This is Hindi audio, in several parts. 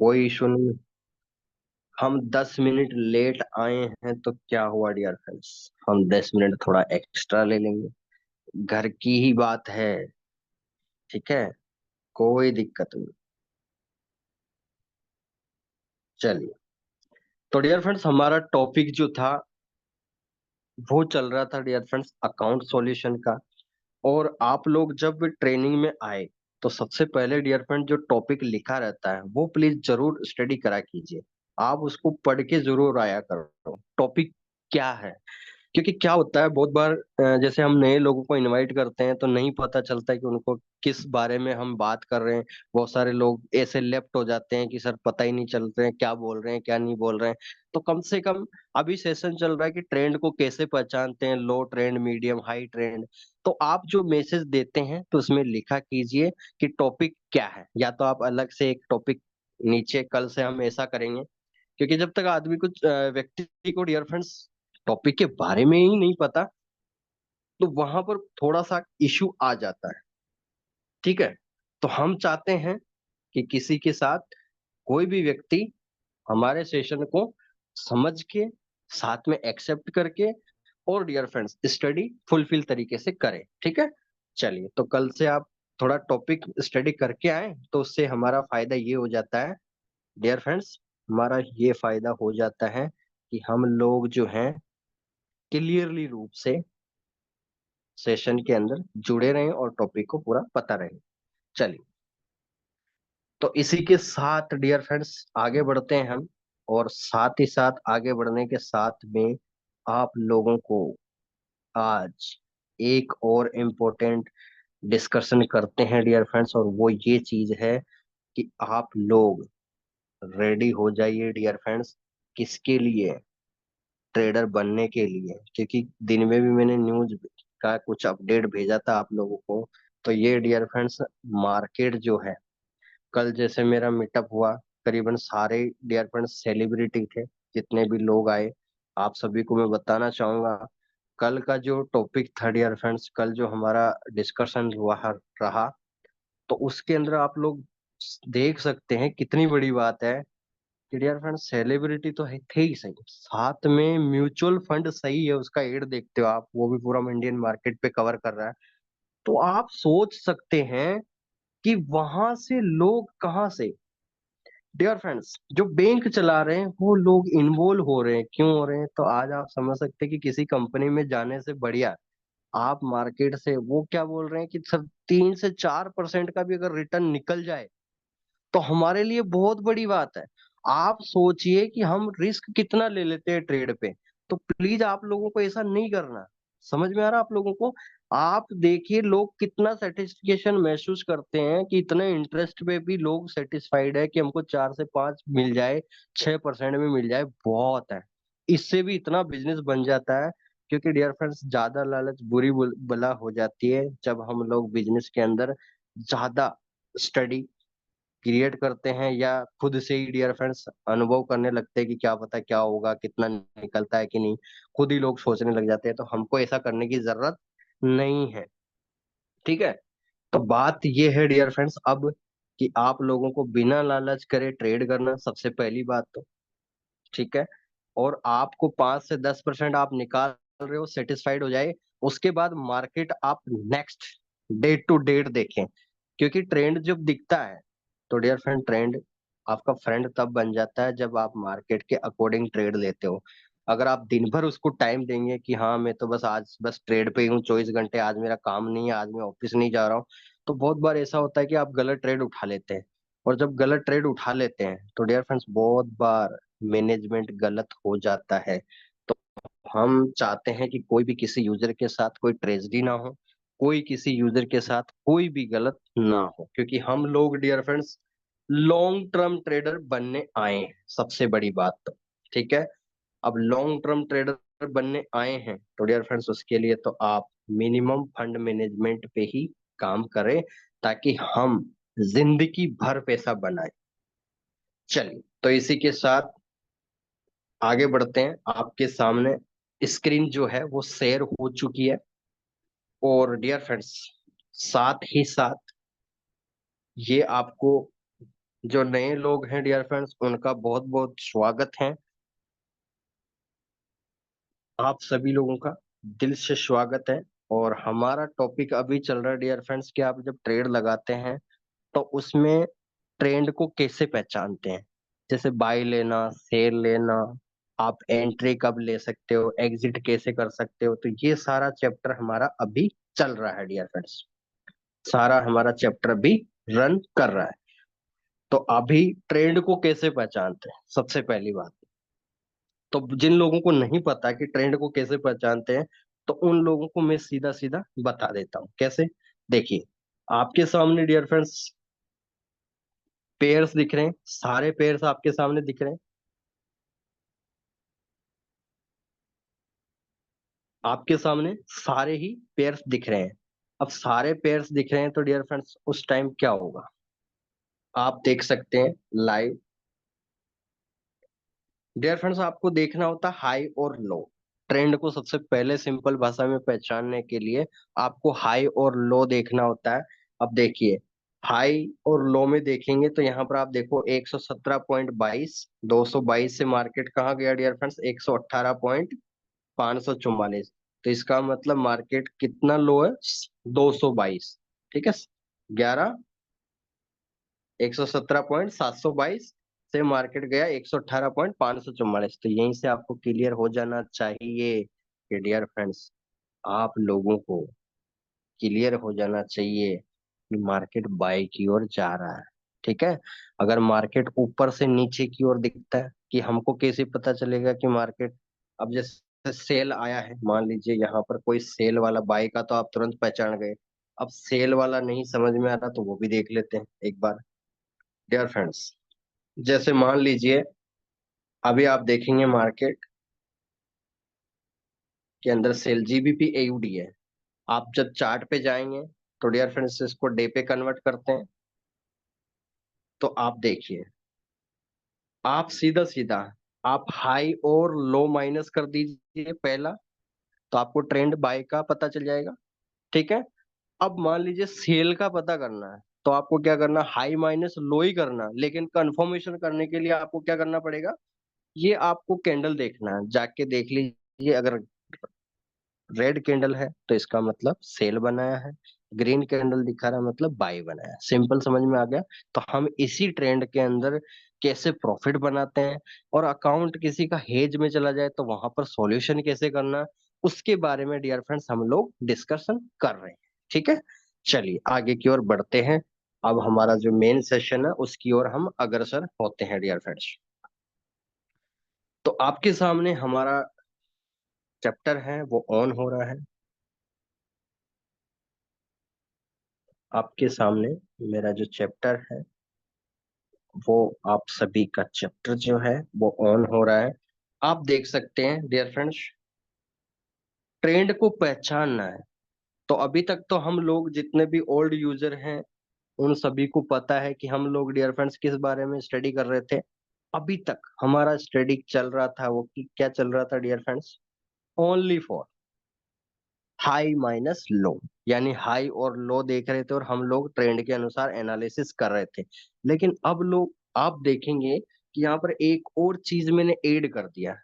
कोई इशू नहीं। हम 10 मिनट लेट आए हैं तो क्या हुआ डियर फ्रेंड्स, हम 10 मिनट थोड़ा एक्स्ट्रा ले लेंगे। घर की ही बात है। ठीक है, कोई दिक्कत नहीं। चलिए, तो डियर फ्रेंड्स हमारा टॉपिक जो था वो चल रहा था डियर फ्रेंड्स अकाउंट सॉल्यूशन का। और आप लोग जब ट्रेनिंग में आए तो सबसे पहले डियर फ्रेंड जो टॉपिक लिखा रहता है वो प्लीज जरूर स्टडी करा कीजिए। आप उसको पढ़ के जरूर आया करो टॉपिक क्या है। क्योंकि क्या होता है बहुत बार जैसे हम नए लोगों को इनवाइट करते हैं तो नहीं पता चलता है कि उनको किस बारे में हम बात कर रहे हैं। बहुत सारे लोग ऐसे लेफ्ट हो जाते हैं कि सर पता ही नहीं चल रहे हैं क्या बोल रहे हैं क्या नहीं बोल रहे हैं। तो कम से कम अभी सेशन चल रहा है कि ट्रेंड को कैसे पहचानते हैं, लो ट्रेंड, मीडियम, हाई ट्रेंड। तो आप जो मैसेज देते हैं तो उसमें लिखा कीजिए कि टॉपिक क्या है, या तो आप अलग से एक टॉपिक नीचे, कल से हम ऐसा करेंगे। क्योंकि जब तक आदमी को व्यक्ति को डियर फ्रेंड्स टॉपिक के बारे में ही नहीं पता तो वहां पर थोड़ा सा इशू आ जाता है। ठीक है, तो हम चाहते हैं कि किसी के साथ कोई भी व्यक्ति हमारे सेशन को समझ के, साथ में एक्सेप्ट करके और डियर फ्रेंड्स स्टडी फुलफिल तरीके से करे। ठीक है, चलिए, तो कल से आप थोड़ा टॉपिक स्टडी करके आए तो उससे हमारा फायदा ये हो जाता है डियर फ्रेंड्स, हमारा ये फायदा हो जाता है कि हम लोग जो हैं क्लियरली रूप से सेशन के अंदर जुड़े रहें और टॉपिक को पूरा पता रहे। चलिए, तो इसी के साथ डियर फ्रेंड्स आगे बढ़ते हैं हम। और साथ ही साथ आगे बढ़ने के साथ में आप लोगों को आज एक और इम्पोर्टेंट डिस्कशन करते हैं डियर फ्रेंड्स, और वो ये चीज है कि आप लोग रेडी हो जाइए डियर फ्रेंड्स। किसके लिए? ट्रेडर बनने के लिए। क्योंकि दिन में भी मैंने न्यूज का कुछ अपडेट भेजा था आप लोगों को। तो ये डियर फ्रेंड्स मार्केट जो है, कल जैसे मेरा मीटअप हुआ, करीबन सारे डियर फ्रेंड्स सेलिब्रिटी थे, जितने भी लोग आए। आप सभी को मैं बताना चाहूंगा, कल का जो टॉपिक था डियर फ्रेंड्स, कल जो हमारा डिस्कशन हुआ रहा, तो उसके अंदर आप लोग देख सकते हैं कितनी बड़ी बात है कि डियर फ्रेंड्स सेलिब्रिटी तो है थे ही सही, साथ में म्यूचुअल फंड सही है, उसका एड देखते हो आप, वो भी पूरा इंडियन मार्केट पे कवर कर रहा है। तो आप सोच सकते हैं कि वहां से लोग कहाँ से, डियर फ्रेंड्स जो बैंक चला रहे हैं वो लोग इन्वॉल्व हो रहे हैं। क्यों हो रहे हैं? तो आज आप समझ सकते हैं कि किसी कंपनी में जाने से बढ़िया आप मार्केट से वो क्या बोल रहे हैं कि सर 3 से 4% का भी अगर रिटर्न निकल जाए तो हमारे लिए बहुत बड़ी बात है। आप सोचिए कि हम रिस्क कितना ले लेते हैं ट्रेड पे। तो प्लीज आप लोगों को ऐसा नहीं करना। समझ में आ रहा आप लोगों को? आप देखिए लोग कितना सेटिस्फिकेशन महसूस करते हैं कि इतने इंटरेस्ट पे भी लोग सेटिस्फाइड है कि हमको 4 से 5 मिल जाए, 6% में मिल जाए, बहुत है। इससे भी इतना बिजनेस बन जाता है। क्योंकि डियर फ्रेंड्स ज्यादा लालच बुरी बला हो जाती है जब हम लोग बिजनेस के अंदर ज्यादा स्टडी क्रिएट करते हैं या खुद से ही डियर फ्रेंड्स अनुभव करने लगते हैं कि क्या पता क्या होगा, कितना निकलता है कि नहीं। खुद ही लोग सोचने लग जाते हैं, तो हमको ऐसा करने की जरूरत नहीं है। ठीक है, तो बात ये है डियर फ्रेंड्स अब कि आप लोगों को बिना लालच करे ट्रेड करना सबसे पहली बात तो। ठीक है, और आपको 5 से 10% आप निकाल रहे हो, सेटिस्फाइड हो जाए। उसके बाद मार्केट आप नेक्स्ट डेट टू डेट देखें। क्योंकि ट्रेंड जब दिखता है तो डियर फ्रेंड ट्रेंड आपका फ्रेंड तब बन जाता है जब आप मार्केट के अकॉर्डिंग ट्रेड लेते हो। अगर आप दिन भर उसको टाइम देंगे कि हाँ मैं तो बस आज बस ट्रेड पे ही हूँ 24 घंटे, आज मेरा काम नहीं है, आज मैं ऑफिस नहीं जा रहा हूँ, तो बहुत बार ऐसा होता है कि आप गलत ट्रेड उठा लेते हैं। और जब गलत ट्रेड उठा लेते हैं तो डियर फ्रेंड्स बहुत बार मैनेजमेंट गलत हो जाता है। तो हम चाहते हैं कि कोई भी किसी यूजर के साथ कोई ट्रेजेडी ना हो, कोई किसी यूजर के साथ कोई भी गलत ना हो। क्योंकि हम लोग dear friends long term trader बनने आए हैं, सबसे बड़ी बात तो। ठीक है, अब लॉन्ग टर्म ट्रेडर बनने आए हैं तो डियर फ्रेंड्स उसके लिए तो आप मिनिमम फंड मैनेजमेंट पे ही काम करें, ताकि हम जिंदगी भर पैसा बनाए। चलिए, तो इसी के साथ आगे बढ़ते हैं। आपके सामने स्क्रीन जो है वो शेयर हो चुकी है। और डियर फ्रेंड्स साथ ही साथ ये आपको जो नए लोग हैं डियर फ्रेंड्स, उनका बहुत बहुत स्वागत है। आप सभी लोगों का दिल से स्वागत है। और हमारा टॉपिक अभी चल रहा है डियर फ्रेंड्स कि आप जब ट्रेड लगाते हैं तो उसमें ट्रेंड को कैसे पहचानते हैं। जैसे बाय लेना, सेल लेना, आप एंट्री कब ले सकते हो, एग्जिट कैसे कर सकते हो, तो ये सारा चैप्टर हमारा अभी चल रहा है डियर फ्रेंड्स। सारा हमारा चैप्टर अभी रन कर रहा है। तो अभी ट्रेंड को कैसे पहचानते हैं, सबसे पहली बात। तो जिन लोगों को नहीं पता कि ट्रेंड को कैसे पहचानते हैं, तो उन लोगों को मैं सीधा सीधा बता देता हूँ कैसे। देखिए, आपके सामने डियर फ्रेंड्स पेयर्स दिख रहे हैं, सारे पेयर्स आपके सामने दिख रहे हैं। आपके सामने सारे ही पेयर्स दिख रहे हैं। अब सारे पेयर्स दिख रहे हैं तो डियर फ्रेंड्स उस टाइम क्या होगा, आप देख सकते हैं लाइव। डियर फ्रेंड्स, आपको देखना होता है हाई और लो। ट्रेंड को सबसे पहले सिंपल भाषा में पहचानने के लिए आपको हाई और लो देखना होता है। अब देखिए, हाई और लो में देखेंगे तो यहाँ पर आप देखो 117.22, 222 से मार्केट कहाँ गया डियर फ्रेंड्स, 118.544। तो इसका मतलब मार्केट कितना लो है, 222। ठीक है, 117.722 से मार्केट गया 118.544। तो यहीं से आपको क्लियर हो जाना चाहिए कि डियर फ्रेंड्स, आप लोगों को क्लियर हो जाना चाहिए कि मार्केट बाय की ओर जा रहा है। ठीक है, अगर मार्केट ऊपर से नीचे की ओर दिखता है, कि हमको कैसे पता चलेगा कि मार्केट, अब जैसे सेल आया है, मान लीजिए यहाँ पर कोई सेल वाला बाय का, तो आप तुरंत पहचान गए। अब सेल वाला नहीं समझ में आ रहा तो वो भी देख लेते हैं एक बार डियर फ्रेंड्स। जैसे मान लीजिए अभी आप देखेंगे मार्केट के अंदर सेल जीबीपी एयूडी है। आप जब चार्ट पे जाएंगे तो डियर फ्रेंड्स इसको डे पे कन्वर्ट करते हैं। तो आप देखिए, आप सीधा सीधा आप हाई और लो माइनस कर दीजिए पहला, तो आपको ट्रेंड बाय का पता चल जाएगा। ठीक है, अब मान लीजिए सेल का पता करना है, तो आपको क्या करना, हाई माइनस लो ही करना, लेकिन कंफर्मेशन करने के लिए आपको क्या करना पड़ेगा, ये आपको कैंडल देखना है, जाके देख लीजिए। अगर रेड कैंडल है तो इसका मतलब सेल बनाया है, ग्रीन कैंडल दिखा रहा है मतलब बाय बनाया है। सिंपल समझ में आ गया। तो हम इसी ट्रेंड के अंदर कैसे प्रॉफिट बनाते हैं, और अकाउंट किसी का हेज में चला जाए तो वहां पर सॉल्यूशन कैसे करना, उसके बारे में डियर फ्रेंड्स हम लोग डिस्कशन कर रहे हैं। ठीक है, चलिए आगे की ओर बढ़ते हैं। अब हमारा जो मेन सेशन है उसकी ओर हम अग्रसर होते हैं डियर फ्रेंड्स। तो आपके सामने हमारा चैप्टर है वो ऑन हो रहा है। आपके सामने मेरा जो चैप्टर है वो, आप सभी का चैप्टर जो है वो ऑन हो रहा है। आप देख सकते हैं डियर फ्रेंड्स, ट्रेंड को पहचानना है। तो अभी तक तो हम लोग जितने भी ओल्ड यूजर हैं उन सभी को पता है कि हम लोग डियर फ्रेंड्स किस बारे में स्टडी कर रहे थे। अभी तक हमारा स्टडी चल रहा था वो कि क्या चल रहा था dear friends, only for high minus low. यानी हाई और लो देख रहे थे और हम लोग ट्रेंड के अनुसार एनालिसिस कर रहे थे। लेकिन अब लोग, आप देखेंगे कि यहाँ पर एक और चीज मैंने ऐड कर दिया।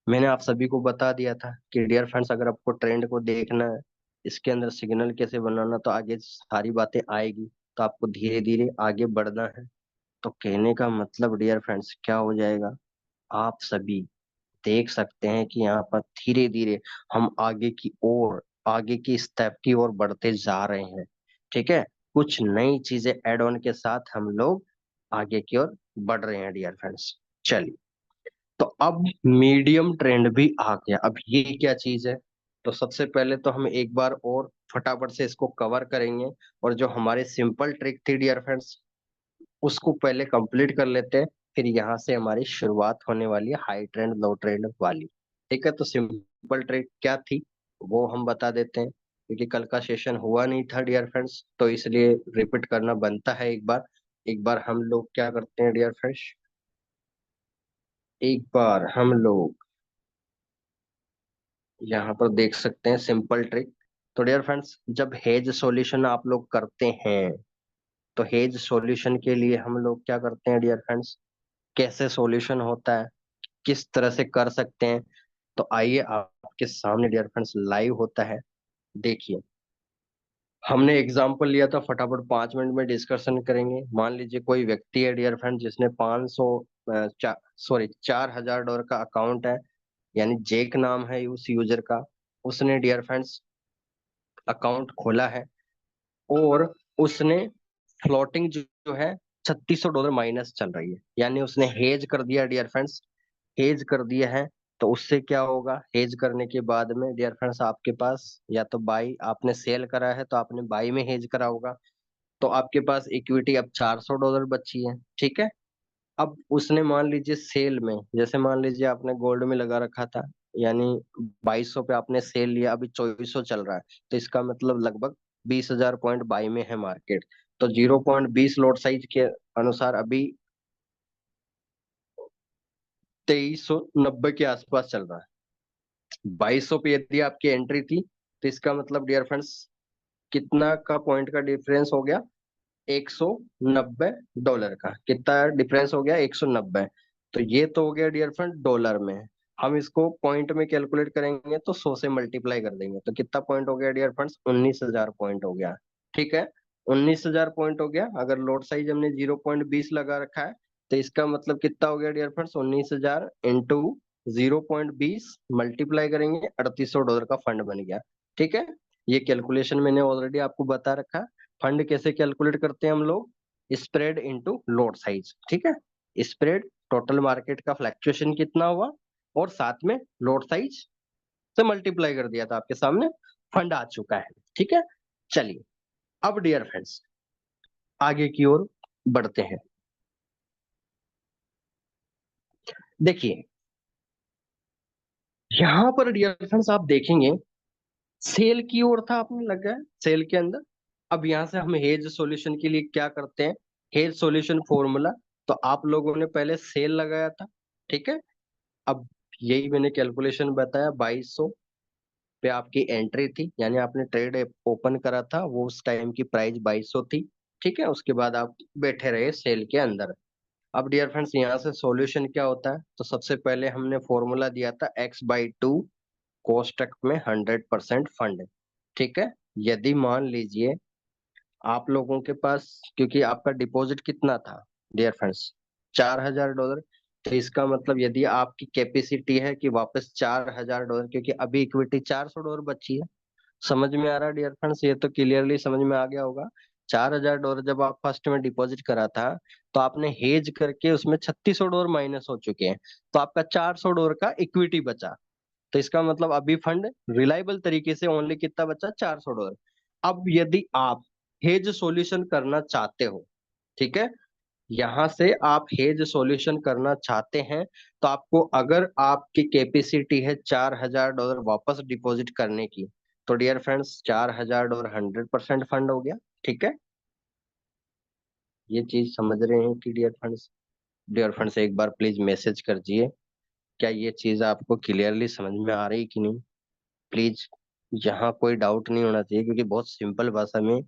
मैंने आप सभी को बता दिया था कि डियर फ्रेंड्स, अगर आपको ट्रेंड को देखना है, इसके अंदर सिग्नल कैसे बनाना, तो आगे सारी बातें आएगी। तो आपको धीरे धीरे आगे बढ़ना है। तो कहने का मतलब डियर फ्रेंड्स क्या हो जाएगा, आप सभी देख सकते हैं कि यहाँ पर धीरे धीरे हम आगे की ओर, आगे की स्टेप की ओर बढ़ते जा रहे हैं। ठीक है, कुछ नई चीजें एड ऑन के साथ हम लोग आगे की ओर बढ़ रहे हैं डियर फ्रेंड्स। चलिए, तो अब मीडियम ट्रेंड भी आ गया। अब ये क्या चीज है, तो सबसे पहले तो हम एक बार और फटाफट से इसको कवर करेंगे। और जो हमारी सिंपल ट्रिक थी डियर फ्रेंड्स, उसको पहले कंप्लीट कर लेते हैं। फिर यहाँ से हमारी शुरुआत होने वाली है हाई ट्रेंड लो ट्रेंड वाली। ठीक है, तो सिंपल ट्रेड क्या थी वो हम बता देते हैं, क्योंकि कल का सेशन हुआ नहीं था डियर फ्रेंड्स, तो इसलिए रिपीट करना बनता है एक बार। एक बार हम लोग क्या करते हैं डियर फ्रेंड्स, एक बार हम लोग यहाँ पर देख सकते हैं सिंपल ट्रिक। तो डियर फ्रेंड्स, जब हेज सॉल्यूशन आप लोग करते हैं तो हेज सॉल्यूशन के लिए हम लोग क्या करते हैं डियर फ्रेंड्स, कैसे सॉल्यूशन होता है, किस तरह से कर सकते हैं, तो आइए आपके सामने डियर फ्रेंड्स लाइव होता है। देखिए, हमने एग्जाम्पल लिया था, फटाफट 5 मिनट में डिस्कशन करेंगे। मान लीजिए कोई व्यक्ति है डियर फ्रेंड जिसने 500 सॉरी $4000 का अकाउंट है, यानी जेक नाम है उस यूजर का। उसने डियर फ्रेंड्स अकाउंट खोला है और उसने फ्लोटिंग जो है $3600 माइनस चल रही है, यानी उसने हेज कर दिया डियर फ्रेंड्स, हेज कर दिया है। तो उससे क्या होगा, हेज करने के बाद में डियर फ्रेंड्स आपके पास या तो बाई, आपने सेल करा है तो आपने बाई में हेज करा होगा, तो आपके पास इक्विटी अब $400 बची है, ठीक है। अब उसने मान लीजिए सेल में, जैसे मान लीजिए आपने गोल्ड में लगा रखा था, यानी 2200 पे आपने सेल लिया, अभी 2400 चल रहा है, तो इसका मतलब लगभग 20,000 पॉइंट बाई में है मार्केट। तो 0.20 लॉट साइज के अनुसार अभी 2390 के आसपास चल रहा है। 2200 पे यदि आपकी एंट्री थी, तो इसका मतलब डियर फ्रेंड्स कितना का पॉइंट का डिफरेंस हो गया, $190 का। कितना डिफरेंस हो गया, 190। तो ये तो हो गया डियर फ्रेंड डॉलर में। हम इसको पॉइंट में कैलकुलेट करेंगे तो 100 से मल्टीप्लाई कर देंगे, तो कितना पॉइंट हो गया डियर फ्रेंड्स, 19,000 पॉइंट हो गया, ठीक है। 19,000 पॉइंट हो गया। अगर लॉट साइज हमने 0.20 लगा रखा है, तो इसका मतलब कितना हो गया डियर फ्रेंड्स, 19,000 इंटू 0.20 मल्टीप्लाई करेंगे, $3800 का फंड बन गया, ठीक है। ये कैलकुलेशन मैंने ऑलरेडी आपको बता रखा। फंड कैसे कैलकुलेट करते हैं हम लोग, स्प्रेड इनटू लोड साइज, ठीक है। स्प्रेड, टोटल मार्केट का फ्लक्चुएशन कितना हुआ और साथ में लोड साइज से मल्टीप्लाई कर दिया था, आपके सामने फंड आ चुका है, ठीक है। चलिए, अब डियर फ्रेंड्स आगे की ओर बढ़ते हैं। देखिए, यहां पर डियर फ्रेंड्स आप देखेंगे सेल की ओर था, आपने लगा है सेल के अंदर। अब यहां से हम हेज सॉल्यूशन के लिए क्या करते हैं, हेज सॉल्यूशन फॉर्मूला, तो आप लोगों ने पहले सेल लगाया था, ठीक है। अब यही मैंने कैलकुलेशन बताया, 2200 पे आपकी एंट्री थी, यानी आपने ट्रेड ओपन करा था, वो उस टाइम की प्राइस 2200 थी, ठीक है। उसके बाद आप बैठे रहे सेल के अंदर। अब डियर फ्रेंड्स यहाँ से सॉल्यूशन क्या होता है, तो सबसे पहले हमने फॉर्मूला दिया था x/2 कोष्टक में 100% फंड, ठीक है। यदि मान लीजिए आप लोगों के पास, क्योंकि आपका डिपॉजिट कितना था डियर फ्रेंड्स, $4000, तो इसका मतलब यदि आपकी कैपेसिटी है कि वापस $4000, क्योंकि अभी इक्विटी $400 बची है। समझ में आ रहा है डियर फ्रेंड्स, ये तो क्लियरली समझ में आ गया होगा। $4000 जब आप फर्स्ट में डिपॉजिट करा था, तो आपने हेज करके उसमें $3600 माइनस हो चुके हैं, तो आपका $400 का इक्विटी बचा। तो इसका मतलब अभी फंड रिलायबल तरीके से ओनली कितना बचा, $400। अब यदि आप हेज सॉल्यूशन करना चाहते हो, ठीक है, यहां से आप हेज सॉल्यूशन करना चाहते हैं, तो आपको, अगर आपकी कैपेसिटी है $4000 वापस डिपॉजिट करने की, तो डियर फ्रेंड्स $4000 100% फंड हो गया, ठीक है। ये चीज समझ रहे हैं कि डियर फ्रेंड्स एक बार प्लीज मैसेज कर दिए, क्या ये चीज आपको क्लियरली समझ में आ रही कि नहीं, प्लीज। यहाँ कोई डाउट नहीं होना चाहिए, क्योंकि बहुत सिंपल भाषा में,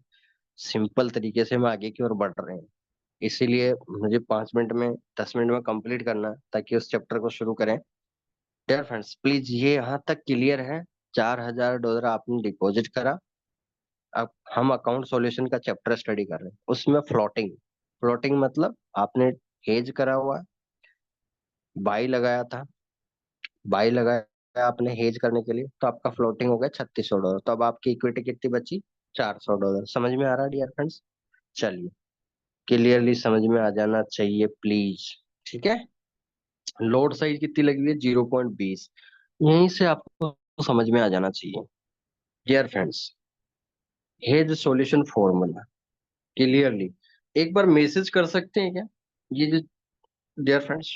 सिंपल तरीके से हम आगे की ओर बढ़ रहे हैं। इसीलिए मुझे 5 मिनट में, 10 मिनट में कंप्लीट करना है, ताकि उस चैप्टर को शुरू करें। डियर फ्रेंड्स प्लीज, ये यहाँ तक क्लियर है। $4000 आपने डिपॉजिट करा। अब हम अकाउंट सॉल्यूशन का चैप्टर स्टडी कर रहे हैं, उसमें फ्लोटिंग, फ्लोटिंग मतलब आपने हेज करा हुआ, बाई लगाया था, बाई लगाया आपने हेज करने के लिए, तो आपका फ्लोटिंग हो गया $3600। तो अब आपकी इक्विटी कितनी बची, $400। समझ में आ रहा है डियर फ्रेंड्स, चलिए, क्लियरली समझ में आ जाना चाहिए प्लीज, ठीक है। लोड साइज कितनी लगी हुई है, 0.20, यहीं से आपको समझ में आ जाना चाहिए। Dear friends, hedge solution formula clearly एक बार मैसेज कर सकते हैं क्या, ये जो डियर फ्रेंड्स,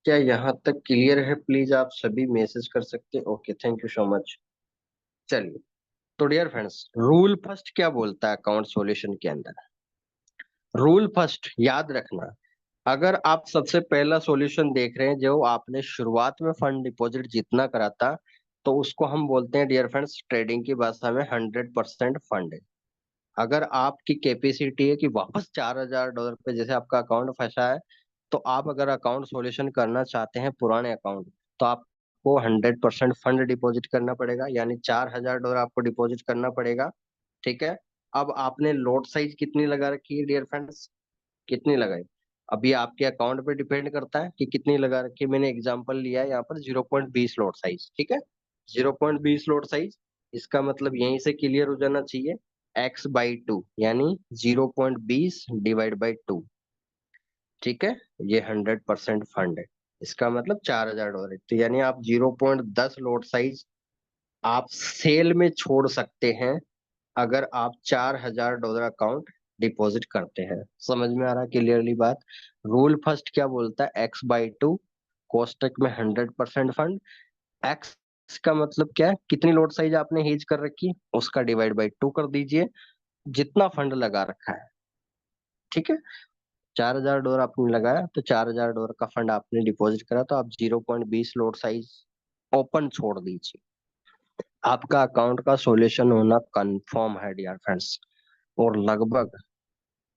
क्या यहाँ तक क्लियर है, प्लीज आप सभी मैसेज कर सकते हैं, okay, thank you so much. चलिए, तो डियर फ्रेंड्स रूल फर्स्ट क्या बोलता है अकाउंट सॉल्यूशन के अंदर, रूल फर्स्ट याद रखना। अगर आप सबसे पहला सॉल्यूशन देख रहे हैं, जो आपने शुरुआत में फंड डिपॉजिट जितना करा था, तो उसको हम बोलते हैं डियर फ्रेंड्स ट्रेडिंग की भाषा में 100% फंड, अगर आपकी कैपेसिटी है कि वापस $4,000 पे, जैसे आपका अकाउंट फंसा है, तो आप अगर अकाउंट सॉल्यूशन करना चाहते हैं पुराने अकाउंट, तो आपको 100% फंड डिपॉजिट करना पड़ेगा, यानी $4,000 आपको डिपॉजिट करना पड़ेगा। ठीक है। अब आपने लोड साइज कितनी लगा रखी है डियर फ्रेंड्स, कितनी लगाई, अभी आपके अकाउंट पे डिपेंड करता है कि कितनी लगा रखी है। मैंने एग्जांपल लिया है यहाँ पर 0.20 लोड साइज। ठीक है, 0.20 लोड साइज, इसका मतलब यहीं से क्लियर हो जाना चाहिए, x/2 यानी 0.20 डिवाइड बाई 2। ठीक है, ये 100% फंड है, इसका मतलब $4,000। तो यानी आप 0.10 लोड साइज आप सेल में छोड़ सकते हैं अगर आप $4,000 अकाउंट डिपॉजिट करते हैं। समझ में आ रहा है क्लियरली बात। रूल फर्स्ट क्या बोलता है, x/2, कोष्टक में 100% फंड। एक्स का मतलब क्या है, कितनी लॉट साइज आपने हेज कर रखी है, उसका डिवाइड बाई 2 कर दीजिए, जितना फंड लगा रखा है। ठीक है, $4,000 आपने लगाया तो $4,000 का फंड आपने डिपॉजिट करा, तो आप 0.20 लॉट साइज ओपन छोड़ दीजिए, आपका अकाउंट का सॉल्यूशन होना कंफर्म है डियर फ्रेंड्स। और लगभग,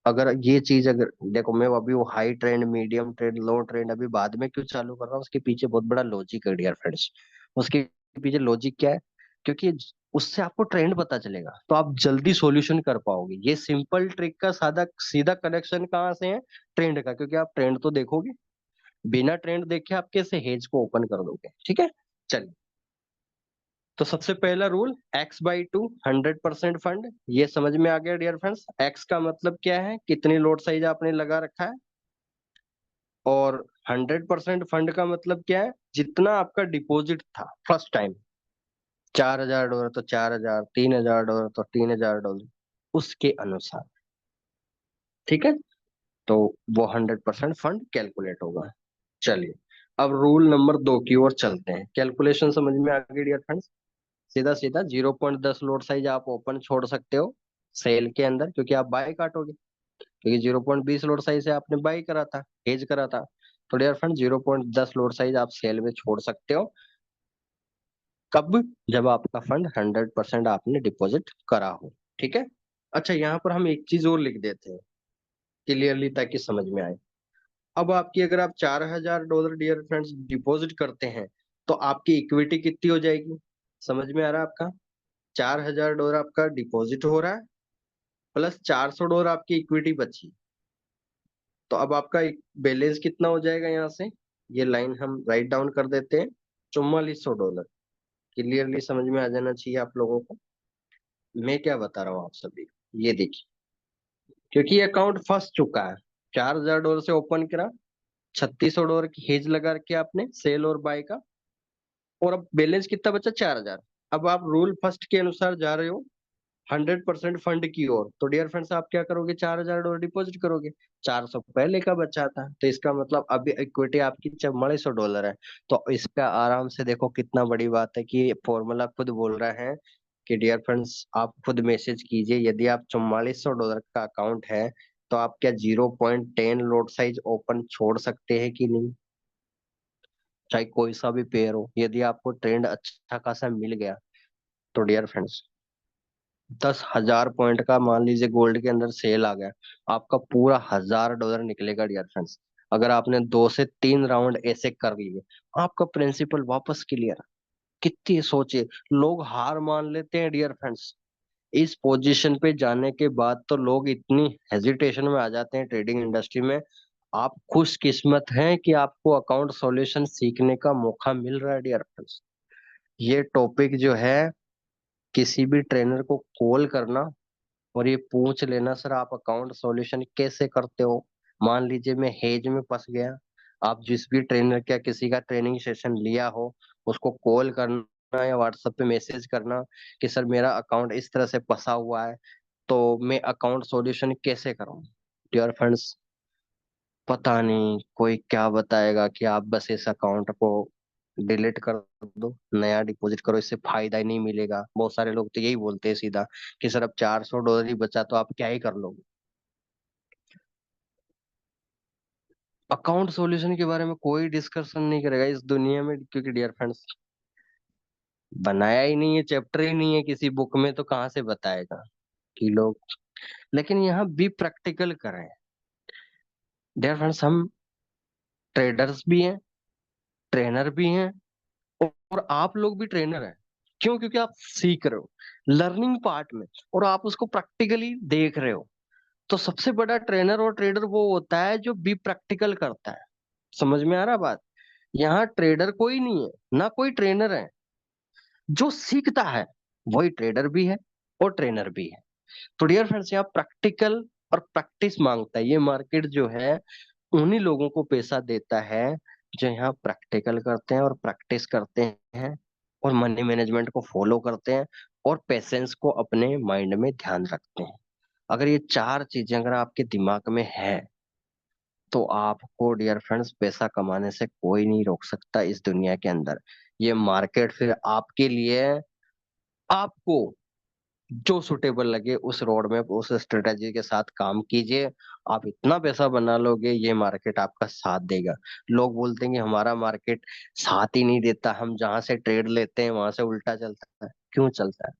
अगर ये चीज, अगर देखो, मैं अभी वो हाई ट्रेंड, मीडियम ट्रेंड, लो ट्रेंड अभी बाद में क्यों चालू कर रहा हूँ, उसके पीछे बहुत बड़ा लॉजिक है डियर फ्रेंड्स। उसके पीछे लॉजिक क्या है, क्योंकि उससे आपको ट्रेंड पता चलेगा, तो आप जल्दी सॉल्यूशन कर पाओगे। ये सिंपल ट्रिक का सादा सीधा कनेक्शन कहाँ से है, ट्रेंड का, क्योंकि आप ट्रेंड तो देखोगे, बिना ट्रेंड देखे आप कैसे हेज को ओपन कर दोगे। ठीक है, चलिए। तो सबसे पहला रूल, x/2, 100% फंड, ये समझ में आ गया डियर फ्रेंड्स। x का मतलब क्या है, कितनी लोड साइज आपने लगा रखा है, और 100% फंड का मतलब क्या है, जितना आपका डिपॉजिट था फर्स्ट टाइम, $4,000 तो 4,000, $3,000 तो $3,000, उसके अनुसार। ठीक है, तो वो 100% फंड कैलकुलेट होगा। चलिए, अब रूल नंबर 2 की ओर चलते हैं। कैलकुलेशन समझ में आ गई डियर फ्रेंड्स। सीधा सीधा 0.10 लोड साइज आप ओपन छोड़ सकते हो सेल के अंदर, क्योंकि आप बाय काटोगे, क्योंकि 0.20 लोड साइज से आपने बाई करा था, हेज करा था। तो डियर फ्रेंड, 0.10 लोड साइज आप सेल में छोड़ सकते हो, कब, जब आपका फंड 100% आपने डिपॉजिट करा हो। ठीक है। अच्छा, यहाँ पर हम एक चीज और लिख देते हैं क्लियरली, ताकि समझ में आए। अब आपकी, अगर आप $4,000 डियर फ्रेंड्स डिपॉजिट करते हैं, तो आपकी इक्विटी कितनी हो जाएगी, समझ में आ रहा है आपका। $4,000 आपका डिपॉजिट हो रहा है, प्लस $400 आपकी इक्विटी बची, तो अब आपका बैलेंस कितना हो जाएगा, यहाँ से ये लाइन हम राइट डाउन कर देते हैं, $4400। क्लियरली समझ में आ जाना चाहिए आप लोगों को, मैं क्या बता रहा हूँ आप सभी को। ये देखिए, क्योंकि ये अकाउंट फंस चुका है, $4,000 से ओपन करा, $3,600 की हेज लगा रखी आपने सेल और बाय का, और अब बैलेंस कितना बचा, 4,000। अब आप रूल फर्स्ट के अनुसार जा रहे हो 100% फंड की ओर, तो डियर फ्रेंड्स आप क्या करोगे, $4,000 डिपॉजिट करोगे। 400 पहले का बचा था, तो इसका मतलब अभी इक्विटी आपकी $4400 है। तो इसका आराम से देखो, कितना बड़ी बात है कि फॉर्मूला खुद बोल रहा है कि डियर फ्रेंड्स आप खुद मैसेज कीजिए, यदि आप $4400 का अकाउंट है, तो आप क्या 0.10 लोड साइज ओपन छोड़ सकते हैं कि नहीं, चाहे कोई सा भी पेयर हो, यदि आपको ट्रेंड अच्छा खासा मिल गया, तो डियर फ्रेंड्स 10,000 पॉइंट का मान लीजिए गोल्ड के अंदर सेल आ गया, आपका पूरा $1,000 निकलेगा डियर फ्रेंड्स। अगर आपने 2 से 3 राउंड ऐसे कर लिए, आपका प्रिंसिपल वापस क्लियर। कितनी सोचिए, लोग हार मान लेते हैं डियर फ्रेंड्स, इस पोजीशन पे जाने के बाद तो लोग इतनी हेजिटेशन में आ जाते हैं ट्रेडिंग इंडस्ट्री में। आप खुशकिस्मत हैं कि आपको अकाउंट सॉल्यूशन सीखने का मौका मिल रहा है डियर फ्रेंड्स। ये टॉपिक जो है, किसी भी ट्रेनर को कॉल करना और ये पूछ लेना, सर आप अकाउंट सॉल्यूशन कैसे करते हो। मान लीजिए मैं हेज में फंस गया, आप जिस भी ट्रेनर का किसी का ट्रेनिंग सेशन लिया हो, उसको कॉल करना या व्हाट्सएप पे मैसेज करना कि सर मेरा अकाउंट इस तरह से फंसा हुआ है, तो मैं अकाउंट सॉल्यूशन कैसे करूं। डियर फ्रेंड्स, पता नहीं कोई क्या बताएगा कि आप बस इस अकाउंट को डिलीट कर दो, नया डिपॉजिट करो, इससे फायदा ही नहीं मिलेगा। बहुत सारे लोग तो यही बोलते हैं सीधा कि सर अब $400 ही बचा तो आप क्या ही कर लोगे। अकाउंट सॉल्यूशन के बारे में कोई डिस्कशन नहीं करेगा इस दुनिया में, क्योंकि डियर फ्रेंड्स बनाया ही नहीं है, चैप्टर ही नहीं है किसी बुक में, तो कहाँ से बताएगा कि लोग लेकिन यहाँ बी प्रैक्टिकल करें। डियर फ्रेंड्स, हम ट्रेडर्स भी हैं, ट्रेनर भी हैं, और आप लोग भी ट्रेनर हैं। क्यों? क्योंकि आप सीख रहे हो लर्निंग पार्ट में, और आप उसको प्रैक्टिकली देख रहे हो। तो सबसे बड़ा ट्रेनर और ट्रेडर वो होता है जो बी प्रैक्टिकल करता है। समझ में आ रहा बात? यहाँ ट्रेडर कोई नहीं है, ना कोई ट्रेनर है। जो सीखता है वही ट्रेडर भी है और ट्रेनर भी है। तो डियर फ्रेंड्स, यहाँ प्रैक्टिकल और प्रैक्टिस मांगता है। ये मार्केट जो है उन्हीं लोगों को पैसा देता है जो यहाँ प्रैक्टिकल करते हैं और प्रैक्टिस करते हैं, और मनी मैनेजमेंट को फॉलो करते हैं, और पेशेंस को अपने माइंड में ध्यान रखते हैं। अगर ये चार चीजें अगर आपके दिमाग में है, तो आपको डियर फ्रेंड्स पैसा कमाने से कोई नहीं रोक सकता इस दुनिया के अंदर। ये मार्केट फिर आपके लिए है। आपको जो सुटेबल लगे उस रोड में उस स्ट्रेटेजी के साथ काम कीजिए। आप इतना पैसा बना लोगे, ये मार्केट आपका साथ देगा। लोग बोलते हैं कि हमारा मार्केट साथ ही नहीं देता, हम जहां से ट्रेड लेते हैं वहां से उल्टा चलता है। क्यों चलता है?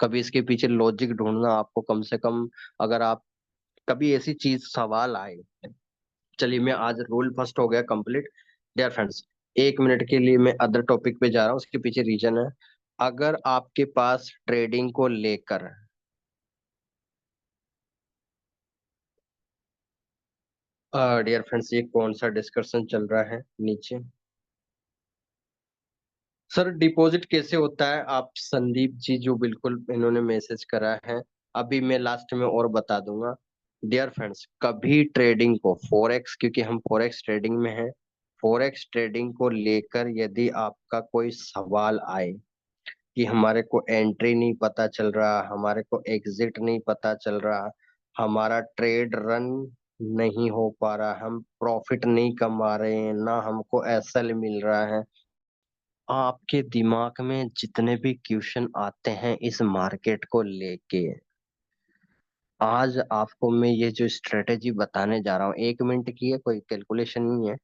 कभी इसके पीछे लॉजिक ढूंढना आपको कम से कम। अगर आप कभी ऐसी चीज सवाल आए, चलिए मैं आज रूल फर्स्ट हो गया कंप्लीट। डियर फ्रेंड्स, 1 मिनट के लिए मैं अदर टॉपिक पे जा रहा हूँ, उसके पीछे रीजन है। अगर आपके पास ट्रेडिंग को लेकर डियर फ्रेंड्स, ये कौन सा डिस्कशन चल रहा है नीचे? सर डिपॉजिट कैसे होता है? आप संदीप जी जो बिल्कुल इन्होंने मैसेज करा है, अभी मैं लास्ट में और बता दूंगा। डियर फ्रेंड्स, कभी ट्रेडिंग को फॉरेक्स, क्योंकि हम फॉरेक्स ट्रेडिंग में हैं, फॉरेक्स ट्रेडिंग को लेकर यदि आपका कोई सवाल आए कि हमारे को एंट्री नहीं पता चल रहा, हमारे को एग्जिट नहीं पता चल रहा, हमारा ट्रेड रन नहीं हो पा रहा, हम प्रॉफिट नहीं कमा रहे हैं, ना हमको एसएल मिल रहा है, आपके दिमाग में जितने भी क्वेश्चन आते हैं इस मार्केट को लेके, आज आपको मैं ये जो स्ट्रेटेजी बताने जा रहा हूँ, 1 मिनट की है, कोई कैलकुलेशन नहीं है,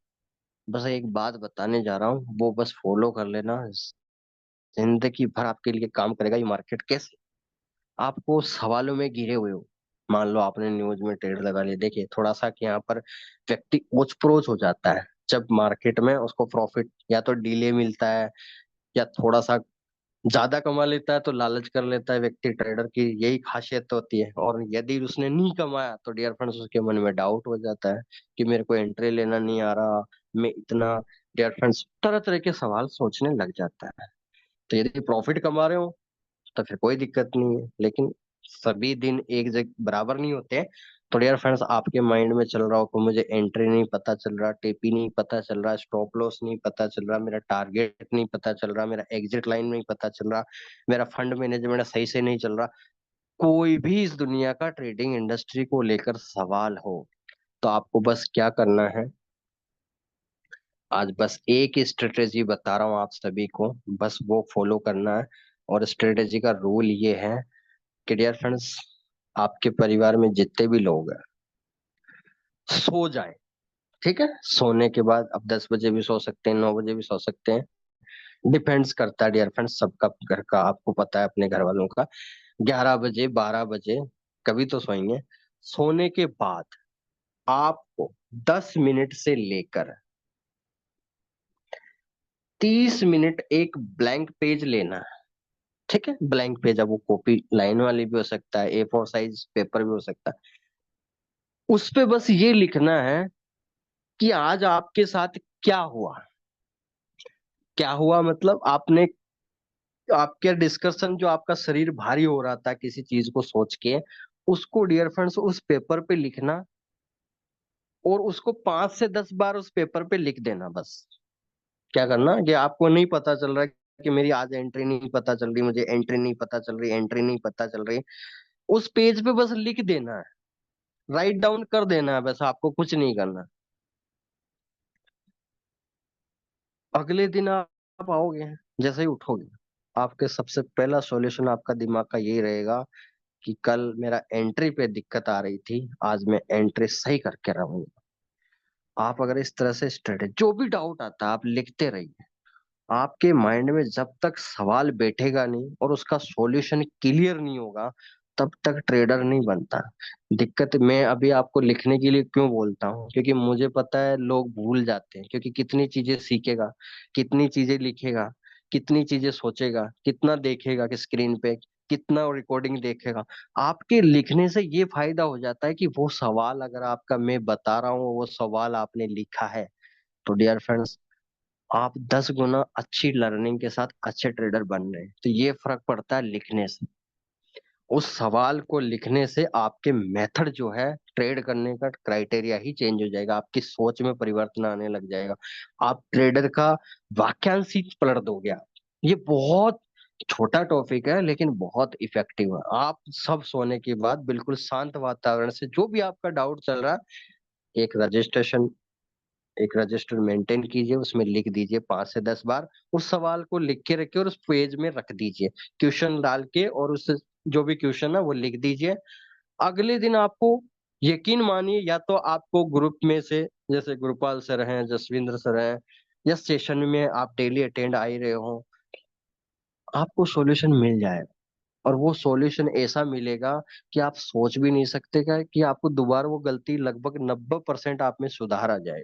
बस एक बात बताने जा रहा हूँ, वो बस फॉलो कर लेना। जिंदगी भर आपके लिए काम करेगा ये मार्केट। कैसे? आपको सवालों में घिरे हुए हो, मान लो आपने न्यूज में ट्रेड लगा लिया, देखिए थोड़ा सा कि यहाँ पर व्यक्ति ओच प्रोच हो जाता है जब मार्केट में उसको प्रॉफिट या तो डिले मिलता है, या थोड़ा सा ज्यादा कमा लेता है तो लालच कर लेता है व्यक्ति। ट्रेडर की यही खासियत होती है। और यदि उसने नहीं कमाया तो डियर फ्रेंड्स उसके मन में डाउट हो जाता है कि मेरे को एंट्री लेना नहीं आ रहा, मैं इतना, डियर फ्रेंड्स तरह तरह के सवाल सोचने लग जाता है। तो यदि प्रॉफिट कमा रहे हो तो फिर कोई दिक्कत नहीं है, लेकिन सभी दिन एक जगह बराबर नहीं होते हैं। तो डियर फ्रेंड्स, आपके माइंड में चल रहा हो कि मुझे एंट्री नहीं पता चल रहा, टेपी नहीं पता चल रहा, स्टॉप लॉस नहीं पता चल रहा, मेरा टारगेट नहीं पता चल रहा, मेरा एग्जिट लाइन नहीं पता चल रहा, मेरा फंड मैनेजमेंट सही से नहीं चल रहा, कोई भी इस दुनिया का ट्रेडिंग इंडस्ट्री को लेकर सवाल हो, तो आपको बस क्या करना है, आज बस एक स्ट्रेटेजी बता रहा हूँ आप सभी को, बस वो फॉलो करना है। और स्ट्रेटेजी का रूल ये है कि डियर फ्रेंड्स, आपके परिवार में जितने भी लोग हैं सो जाएं। ठीक है? सोने के बाद अब 10 बजे भी सो सकते हैं, 9 बजे भी सो सकते हैं, डिपेंड्स करता है डियर फ्रेंड्स सबका घर का, आपको पता है अपने घर वालों का। 11 बजे 12 बजे कभी तो सोएंगे। सोने के बाद आपको 10 मिनट से लेकर 30 मिनट एक ब्लैंक पेज लेना है। ठीक है? ब्लैंक पेज, अब वो कॉपी लाइन वाली भी हो सकता है, A4 साइज पेपर भी हो सकता है। उस पे बस ये लिखना है कि आज आपके साथ क्या हुआ। क्या हुआ मतलब आपने, आपके डिस्कशन जो आपका शरीर भारी हो रहा था किसी चीज को सोच के, उसको डियर फ्रेंड्स उस पेपर पे लिखना, और उसको 5 से 10 बार उस पेपर पे लिख देना बस। क्या करना कि आपको नहीं पता चल रहा कि मेरी आज एंट्री नहीं पता चल रही, मुझे एंट्री नहीं पता चल रही, एंट्री नहीं पता चल रही, उस पेज पे बस लिख देना है, राइट डाउन कर देना है, बस आपको कुछ नहीं करना। अगले दिन आप आओगे, जैसे ही उठोगे, आपके सबसे पहला सॉल्यूशन आपका दिमाग का यही रहेगा कि कल मेरा एंट्री पे दिक्कत आ रही थी, आज मैं एंट्री सही करके रहूंगा। आप अगर इस तरह से स्ट्रेटेजी, जो भी डाउट आता है आप लिखते रहिए। आपके माइंड में जब तक सवाल बैठेगा नहीं और उसका सॉल्यूशन क्लियर नहीं होगा, तब तक ट्रेडर नहीं बनता। दिक्कत मैं अभी आपको लिखने के लिए क्यों बोलता हूँ, क्योंकि मुझे पता है लोग भूल जाते हैं, क्योंकि कितनी चीजें सीखेगा, कितनी चीजें लिखेगा, कितनी चीजें सोचेगा, कितना देखेगा कि स्क्रीन पे, कितना रिकॉर्डिंग देखेगा। आपके लिखने से ये फायदा हो जाता है कि वो सवाल अगर आपका मैं बता रहा हूँ वो सवाल आपने लिखा है, तो डियर फ्रेंड्स आप 10 गुना अच्छी लर्निंग के साथ अच्छे ट्रेडर बन रहे हैं। तो ये फर्क पड़ता है लिखने से। उस सवाल को लिखने से आपके मेथड जो है ट्रेड करने का क्राइटेरिया ही चेंज हो जाएगा, आपकी सोच में परिवर्तन आने लग जाएगा, आप ट्रेडर का वाक्यांश ही पलट दोगे आप। ये बहुत छोटा टॉपिक है लेकिन बहुत इफेक्टिव है। आप सब सोने के बाद बिल्कुल शांत वातावरण से जो भी आपका डाउट चल रहा है, एक रजिस्टर मेंटेन कीजिए, उसमें लिख दीजिए 5 से 10 बार, उस सवाल को लिख के रखिए और उस पेज में रख दीजिए क्वेश्चन डाल के, और उस जो भी क्वेश्चन है वो लिख दीजिए। अगले दिन आपको, यकीन मानिए, या तो आपको ग्रुप में से, जैसे गुरुपाल सर हैं, जसविंद्र सर हैं, या सेशन में आप डेली अटेंड आ ही रहे हो, आपको सॉल्यूशन मिल जाएगा। और वो सॉल्यूशन ऐसा मिलेगा कि आप सोच भी नहीं सकते का कि आपको दोबारा वो गलती, लगभग 90% आप में सुधार आ जाए।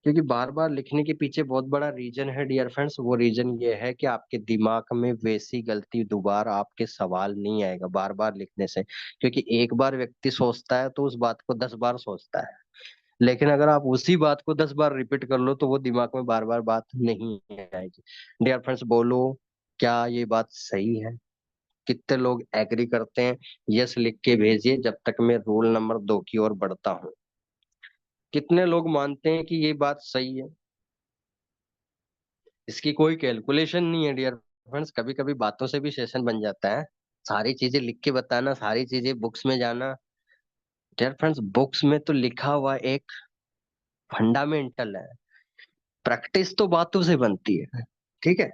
क्योंकि बार बार लिखने के पीछे बहुत बड़ा रीजन है डियर फ्रेंड्स, वो रीजन ये है कि आपके दिमाग में वैसी गलती दोबारा आपके सवाल नहीं आएगा बार बार लिखने से। क्योंकि एक बार व्यक्ति सोचता है तो उस बात को 10 बार सोचता है, लेकिन अगर आप उसी बात को 10 बार रिपीट कर लो तो वो दिमाग में बार बार बात नहीं आएगी। डियर फ्रेंड्स बोलो, क्या ये बात सही है? कितने लोग एग्री करते हैं? यस लिख के भेजिए जब तक मैं रूल नंबर 2 की ओर बढ़ता हूँ। कितने लोग मानते हैं कि ये बात सही है? इसकी कोई कैलकुलेशन नहीं है डियर फ्रेंड्स, कभी कभी बातों से भी सेशन बन जाता है। सारी चीजें लिख के बताना, सारी चीजें बुक्स में जाना, डियर फ्रेंड्स बुक्स में तो लिखा हुआ एक फंडामेंटल है, प्रैक्टिस तो बातों से बनती है। ठीक है,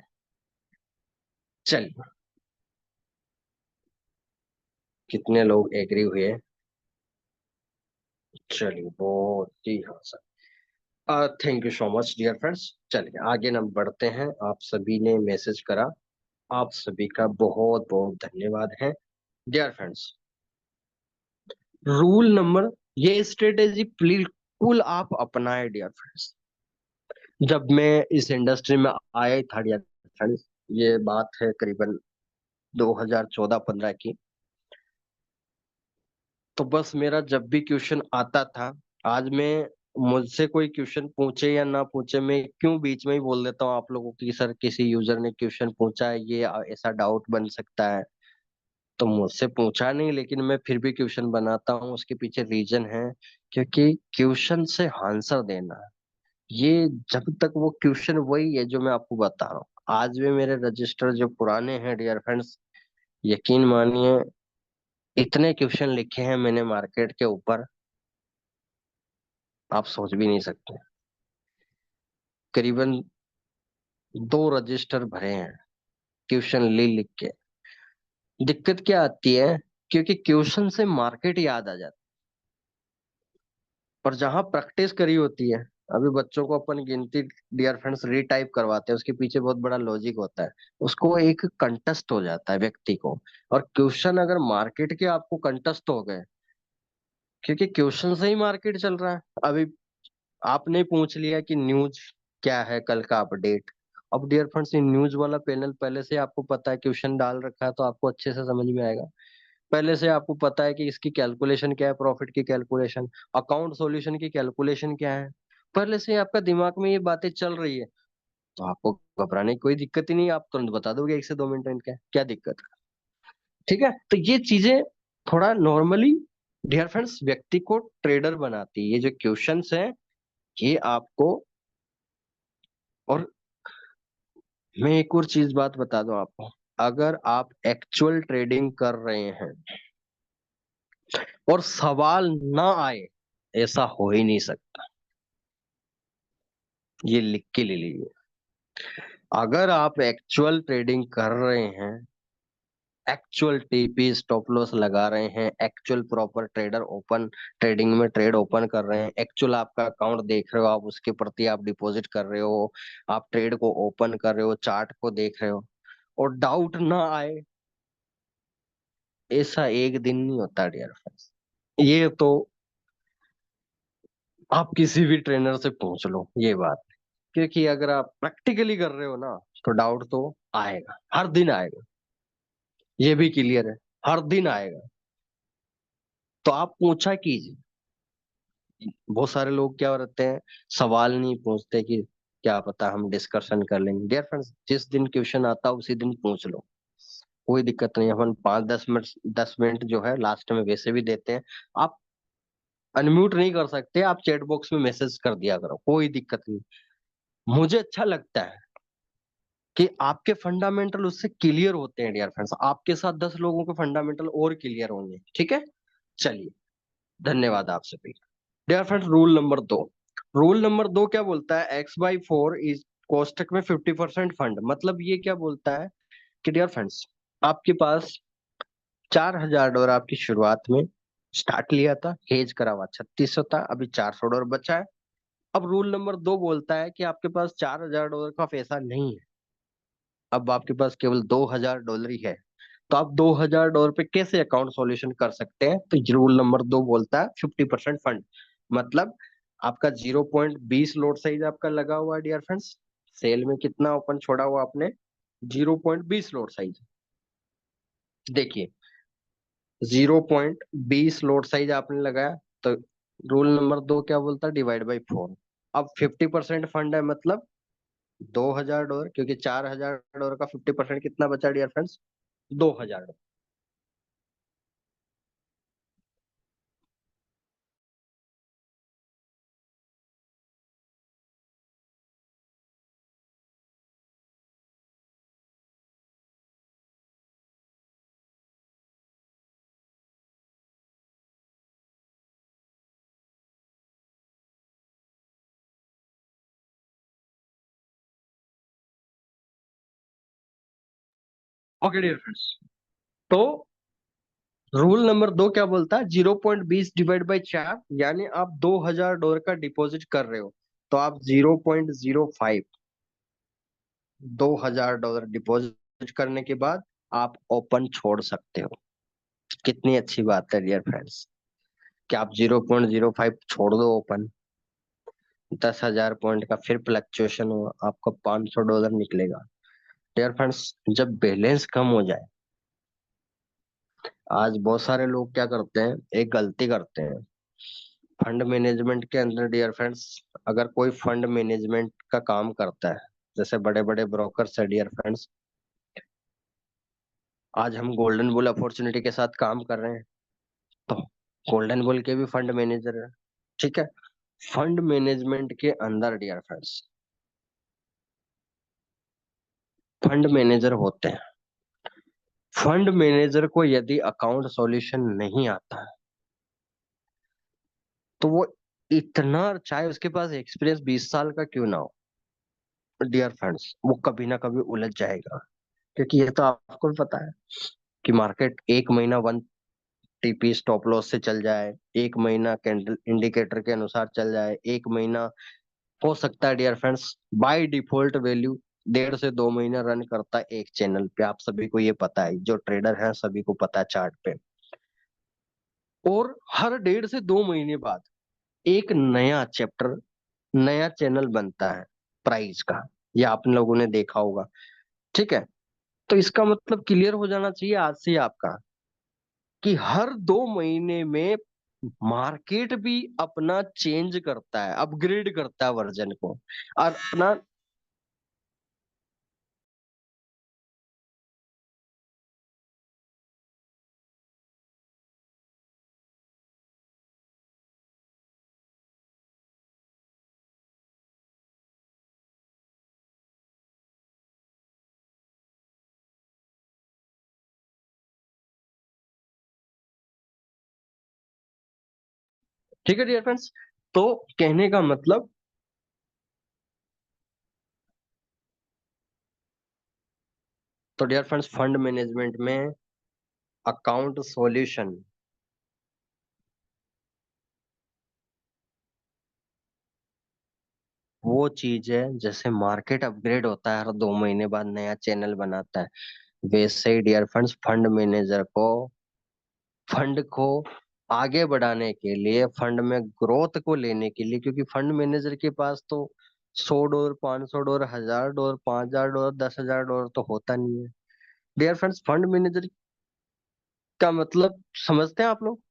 चलिए, कितने लोग एग्री हुए? चलिए, बहुत ही, हाँ sir, thank you so much dear friends. चलिए आगे हम बढ़ते हैं, आप सभी ने मैसेज करा, आप सभी का बहुत बहुत धन्यवाद है डियर फ्रेंड्स। रूल नंबर, ये स्ट्रेटेजी बिल्कुल आप अपनाए डियर फ्रेंड्स। जब मैं इस इंडस्ट्री में आया था डियर फ्रेंड्स, ये बात है करीबन 2014-15 की, तो बस मेरा जब भी क्वेश्चन आता था, आज मैं, मुझसे कोई क्वेश्चन पूछे या ना पूछे, मैं क्यों बीच में ही बोल देता हूँ आप लोगों की, सर किसी यूजर ने क्वेश्चन पूछा है, ये ऐसा डाउट बन सकता है। तो मुझसे पूछा नहीं लेकिन मैं फिर भी क्वेश्चन बनाता हूँ, उसके पीछे रीजन है, क्योंकि क्वेश्चन से आंसर देना, ये जब तक वो क्वेश्चन वही है जो मैं आपको बता रहा हूँ। आज भी मेरे रजिस्टर जो पुराने हैं डियर फ्रेंड्स, यकीन मानिए, इतने क्वेश्चन लिखे हैं मैंने मार्केट के ऊपर, आप सोच भी नहीं सकते। करीबन 2 रजिस्टर भरे हैं क्वेश्चन लिख लिख के। दिक्कत क्या आती है, क्योंकि क्वेश्चन से मार्केट याद आ जाता है, पर जहां प्रैक्टिस करी होती है, अभी बच्चों को अपन गिनती डियर फ्रेंड्स रीटाइप करवाते हैं, उसके पीछे बहुत बड़ा लॉजिक होता है, उसको एक कंटेस्ट हो जाता है व्यक्ति को। और क्वेश्चन अगर मार्केट के आपको कंटेस्ट हो गए, क्योंकि क्वेश्चन से ही मार्केट चल रहा है। अभी आपने पूछ लिया कि न्यूज क्या है, कल का अपडेट। अब डियर फ्रेंड्स ये न्यूज वाला पैनल पहले से आपको पता है, क्वेश्चन डाल रखा है तो आपको अच्छे से समझ में आएगा। पहले से आपको पता है कि इसकी कैलकुलेशन क्या है, प्रॉफिट की कैलकुलेशन, अकाउंट सॉल्यूशन की कैलकुलेशन क्या है, पहले से आपका दिमाग में ये बातें चल रही है, तो आपको घबराने की कोई दिक्कत ही नहीं, आप तुरंत बता दोगे 1 से 2 मिनट में क्या दिक्कत है। ठीक है, तो ये चीजें थोड़ा नॉर्मली डियर फ्रेंड्स व्यक्ति को ट्रेडर बनाती है, ये जो क्वेश्चंस हैं ये आपको। और मैं एक और चीज बात बता दूं आपको, अगर आप एक्चुअल ट्रेडिंग कर रहे हैं और सवाल ना आए, ऐसा हो ही नहीं सकता, ये लिख के ले लीजिए। अगर आप एक्चुअल ट्रेडिंग कर रहे हैं, एक्चुअल टीपी स्टॉप लॉस लगा रहे हैं, actual proper trader open trading में ट्रेड ओपन कर रहे हैं, एक्चुअल आपका अकाउंट देख रहे हो, आप उसके प्रति आप डिपॉजिट कर रहे हो, आप ट्रेड को ओपन कर रहे हो, चार्ट को देख रहे हो, और डाउट ना आए, ऐसा एक दिन नहीं होता डियर फ्रेंड्स। ये तो आप किसी भी ट्रेनर से पूछ लो ये बात, क्योंकि अगर आप प्रैक्टिकली कर रहे हो ना तो डाउट तो आएगा, हर दिन आएगा। ये भी क्लियर है, हर दिन आएगा। तो आप पूछा कीजिए। बहुत सारे लोग क्या रहते हैं, सवाल नहीं पूछते कि क्या पता हम डिस्कशन कर लेंगे। डियर फ्रेंड्स, जिस दिन क्वेश्चन आता है उसी दिन पूछ लो, कोई दिक्कत नहीं है। अपन 5-10 मिनट, 10 मिनट जो है लास्ट में वैसे भी देते हैं। आप अनम्यूट नहीं कर सकते, आप चैट बॉक्स में मैसेज कर दिया करो, कोई दिक्कत नहीं। मुझे अच्छा लगता है कि आपके फंडामेंटल उससे क्लियर होते हैं। डियर फ्रेंड्स, आपके साथ 10 लोगों के फंडामेंटल और क्लियर होंगे, ठीक है। चलिए, धन्यवाद आप सभी। डियर फ्रेंड्स, रूल नंबर 2 क्या बोलता है, x/4 इज कोष्टक में 50% फंड। मतलब ये क्या बोलता है कि डियर फ्रेंड्स, आपके पास $4,000 आपकी शुरुआत में स्टार्ट लिया था, हेज करा हुआ 3600 था, अभी $400 बचा है। अब रूल नंबर 2 बोलता है कि आपके पास $4,000 का पैसा नहीं है, अब आपके पास केवल $2,000 ही है। तो आप $2,000 पे कैसे अकाउंट सॉल्यूशन कर सकते हैं? तो रूल नंबर 2 बोलता है 50% फंड। मतलब आपका 0.20 लोड साइज आपका लगा हुआ है डियर फ्रेंड्स, सेल में कितना ओपन छोड़ा हुआ आपने, 0.20 लोड साइज। देखिए, 0.20 लोड साइज आपने लगाया, तो रूल नंबर 2 क्या बोलता है, डिवाइड बाई 4। अब 50% फंड है, मतलब $2,000, क्योंकि $4,000 का 50% कितना बचा dear friends, $2,000। Okay dear friends, तो रूल नंबर 2 क्या बोलता है, 0.20 डिवाइड बाई 4, यानी आप $2,000 का डिपॉजिट कर रहे हो, तो आप 0.05, $2,000 डिपॉजिट करने के बाद आप ओपन छोड़ सकते हो। कितनी अच्छी बात है डियर फ्रेंड्स, कि आप 0.05 छोड़ दो ओपन, 10,000 पॉइंट का फिर फ्लक्चुएशन हो, आपको $500 निकलेगा। डियर फ्रेंड्स, जब बैलेंस कम हो जाए, आज बहुत सारे लोग क्या करते हैं, एक गलती करते हैं फंड मैनेजमेंट के अंदर। डियर फ्रेंड्स, अगर कोई फंड मैनेजमेंट का काम करता है, जैसे बड़े बड़े ब्रोकर्स है डियर फ्रेंड्स, आज हम गोल्डन बुल अपॉर्चुनिटी के साथ काम कर रहे हैं, तो गोल्डन बुल के भी फंड मैनेजर है, ठीक है। फंड मैनेजमेंट के अंदर डियर फ्रेंड्स, फंड मैनेजर होते हैं। फंड मैनेजर को यदि अकाउंट सॉल्यूशन नहीं आता है, तो वो इतना, चाहे उसके पास एक्सपीरियंस 20 साल का क्यों ना हो डियर फ्रेंड्स, वो कभी ना कभी उलझ जाएगा। क्योंकि ये तो आपको भी पता है कि मार्केट एक महीना 1 TP स्टॉप लॉस से चल जाए, एक महीना कैंडल इंडिकेटर के अनुसार चल जाए, एक महीना हो सकता है dear friends by default value 1.5 से 2 महीना रन करता है एक चैनल पे। आप सभी को ये पता है, जो ट्रेडर हैं सभी को पता है चार्ट पे। और हर 1.5 से 2 महीने बाद एक नया चैप्टर, नया चैनल बनता है प्राइस का, ये आप लोगों ने देखा होगा, ठीक है। तो इसका मतलब क्लियर हो जाना चाहिए आज से ही आपका, कि हर 2 महीने में मार्केट भी अपना चेंज करता है, अपग्रेड करता है वर्जन को, और अपना। ठीक है डियर फ्रेंड्स, तो कहने का मतलब, तो डियर फ्रेंड्स, फंड मैनेजमेंट में अकाउंट सॉल्यूशन वो चीज है, जैसे मार्केट अपग्रेड होता है हर 2 महीने बाद नया चैनल बनाता है, वैसे ही डियर फ्रेंड्स फंड मैनेजर को फंड को आगे बढ़ाने के लिए, फंड में ग्रोथ को लेने के लिए, क्योंकि फंड मैनेजर के पास तो $100, $500, $1000, $5000, $10,000 तो होता नहीं है। डियर फ्रेंड्स, फंड मैनेजर का मतलब समझते हैं आप लोग?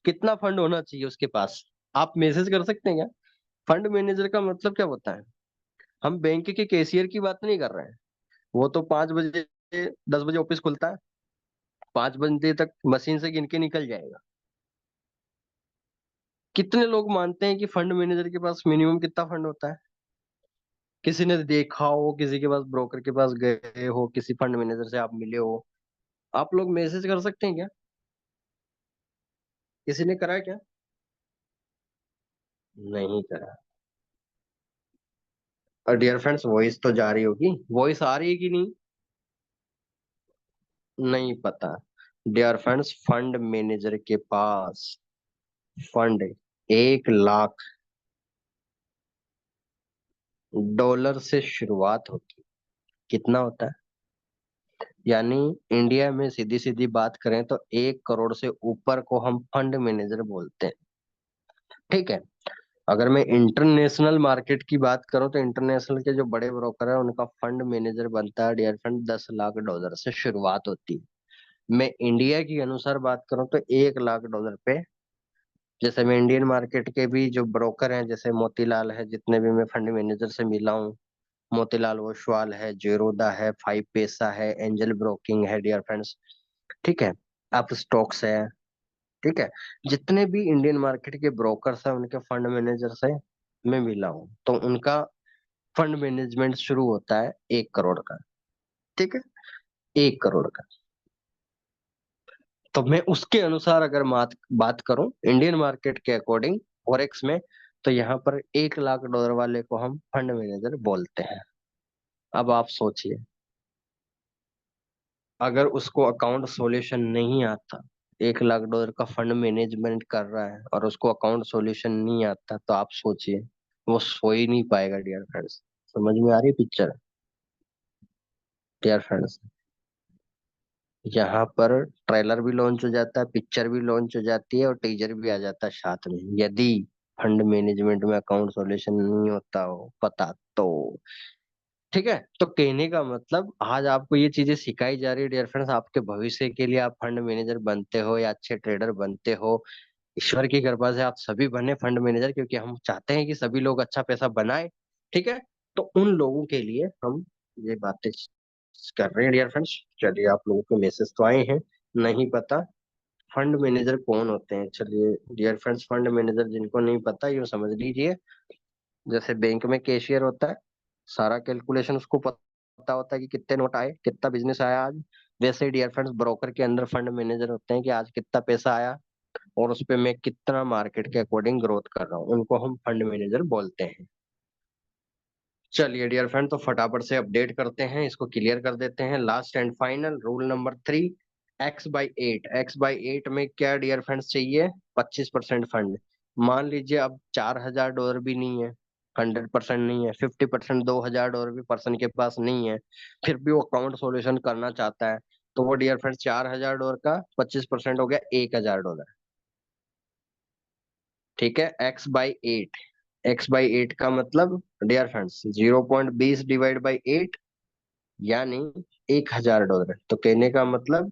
कितना फंड होना चाहिए उसके पास? आप मैसेज कर सकते हैं क्या? फंड मैनेजर का मतलब क्या होता है? हम बैंक के कैशियर की बात नहीं कर रहे हैं। वो तो 5 बजे, 10 बजे ऑफिस खुलता है, 5 बजे तक मशीन से गिन के निकल जाएगा। कितने लोग मानते हैं कि फंड मैनेजर के पास मिनिमम कितना फंड होता है? किसी ने देखा हो, किसी के पास ब्रोकर के पास गए हो, किसी फंड मैनेजर से आप मिले हो? आप लोग मैसेज कर सकते हैं क्या? किसी ने करा है क्या? नहीं करा। और डियर फ्रेंड्स, वॉइस तो जा रही होगी, वॉइस आ रही है कि नहीं? नहीं पता। डियर फ्रेंड्स, फंड मैनेजर के पास फंड 1 लाख डॉलर से शुरुआत होती है। कितना होता है? यानी इंडिया में सीधी सीधी बात करें तो 1 करोड़ से ऊपर को हम फंड मैनेजर बोलते हैं। ठीक है। अगर मैं इंटरनेशनल मार्केट की बात करूं तो इंटरनेशनल के जो बड़े ब्रोकर है उनका फंड मैनेजर बनता है डियर फ्रेंड $10 लाख से शुरुआत होती है। मैं इंडिया की अनुसार बात करूं तो $1 लाख पे, जैसे मैं इंडियन मार्केट के भी जो ब्रोकर हैं, जैसे मोतीलाल है, जितने भी मैं फंड मैनेजर से मिला हूँ, मोतीलाल ओसवाल है, जेरोदा है, फाइव पैसा है, एंजल ब्रोकिंग है डियर फ्रेंड्स। ठीक है। अप स्टॉक्स है। ठीक है। जितने भी इंडियन मार्केट के ब्रोकर्स हैं उनके फंड मैनेजर से मैं मिला हूँ, तो उनका फंड मैनेजमेंट शुरू होता है 1 करोड़ का। ठीक है। 1 करोड़ का। तो मैं उसके अनुसार अगर बात करूं इंडियन मार्केट के अकॉर्डिंग फॉरेक्स में, तो यहाँ पर $1 लाख वाले को हम फंड मैनेजर बोलते हैं। अब आप सोचिए, अगर उसको अकाउंट सॉल्यूशन नहीं आता, $1 लाख का फंड मैनेजमेंट कर रहा है और उसको अकाउंट सॉल्यूशन नहीं आता, तो आप सोचिए वो सो ही नहीं पाएगा डियर फ्रेंड्स। समझ में आ रही पिक्चर? डियर फ्रेंड्स, यहाँ पर ट्रेलर भी लॉन्च हो जाता है, पिक्चर भी लॉन्च हो जाती है और टीजर भी आ जाता है साथ में, यदि फंड मैनेजमेंट में अकाउंट सॉल्यूशन नहीं होता हो पता तो। ठीक है। तो कहने का मतलब आज आपको ये चीजें सिखाई जा रही है डियर फ्रेंड्स, आपके भविष्य के लिए, आप फंड मैनेजर बनते हो या अच्छे ट्रेडर बनते हो, ईश्वर की कृपा से आप सभी बने फंड मैनेजर, क्योंकि हम चाहते हैं कि सभी लोग अच्छा पैसा बनाए। ठीक है। तो उन लोगों के लिए हम ये बातें कर रहे हैं डियर फ्रेंड्स। चलिए, आप लोगों के मैसेज तो आए हैं। नहीं पता फंड मैनेजर कौन होते हैं? चलिए डियर फ्रेंड्स, फंड मैनेजर जिनको नहीं पता यूँ समझ लीजिए, जैसे बैंक में कैशियर होता है, सारा कैलकुलेशन उसको पता होता है कि कितने नोट आए, कितना बिजनेस आया आज। वैसे ही डियर फ्रेंड्स, ब्रोकर के अंदर फंड मैनेजर होते हैं कि आज कितना पैसा आया और उस पे मैं कितना मार्केट के अकॉर्डिंग ग्रोथ कर रहा हूँ, उनको हम फंड मैनेजर बोलते हैं। चलिए डियर फ्रेंड, तो फटाफट से अपडेट करते हैं, इसको क्लियर कर देते हैं। Last and final rule number 3, X/8। X/8 में क्या डियर फ्रेंड्स चाहिए? 25% फंड। मान लीजिए अब $4000 भी नहीं है, 100% नहीं है, 50%, $2000 भी पर्सन के पास नहीं है, फिर भी वो अकाउंट सॉल्यूशन करना चाहता है, तो वो डियर फ्रेंड्स $4000 का 25% हो गया $1000। ठीक है। X/8, X/8 का मतलब डियर फ्रेंड्स 0.20 डिवाइड बाई 8, यानी $1000। तो कहने का मतलब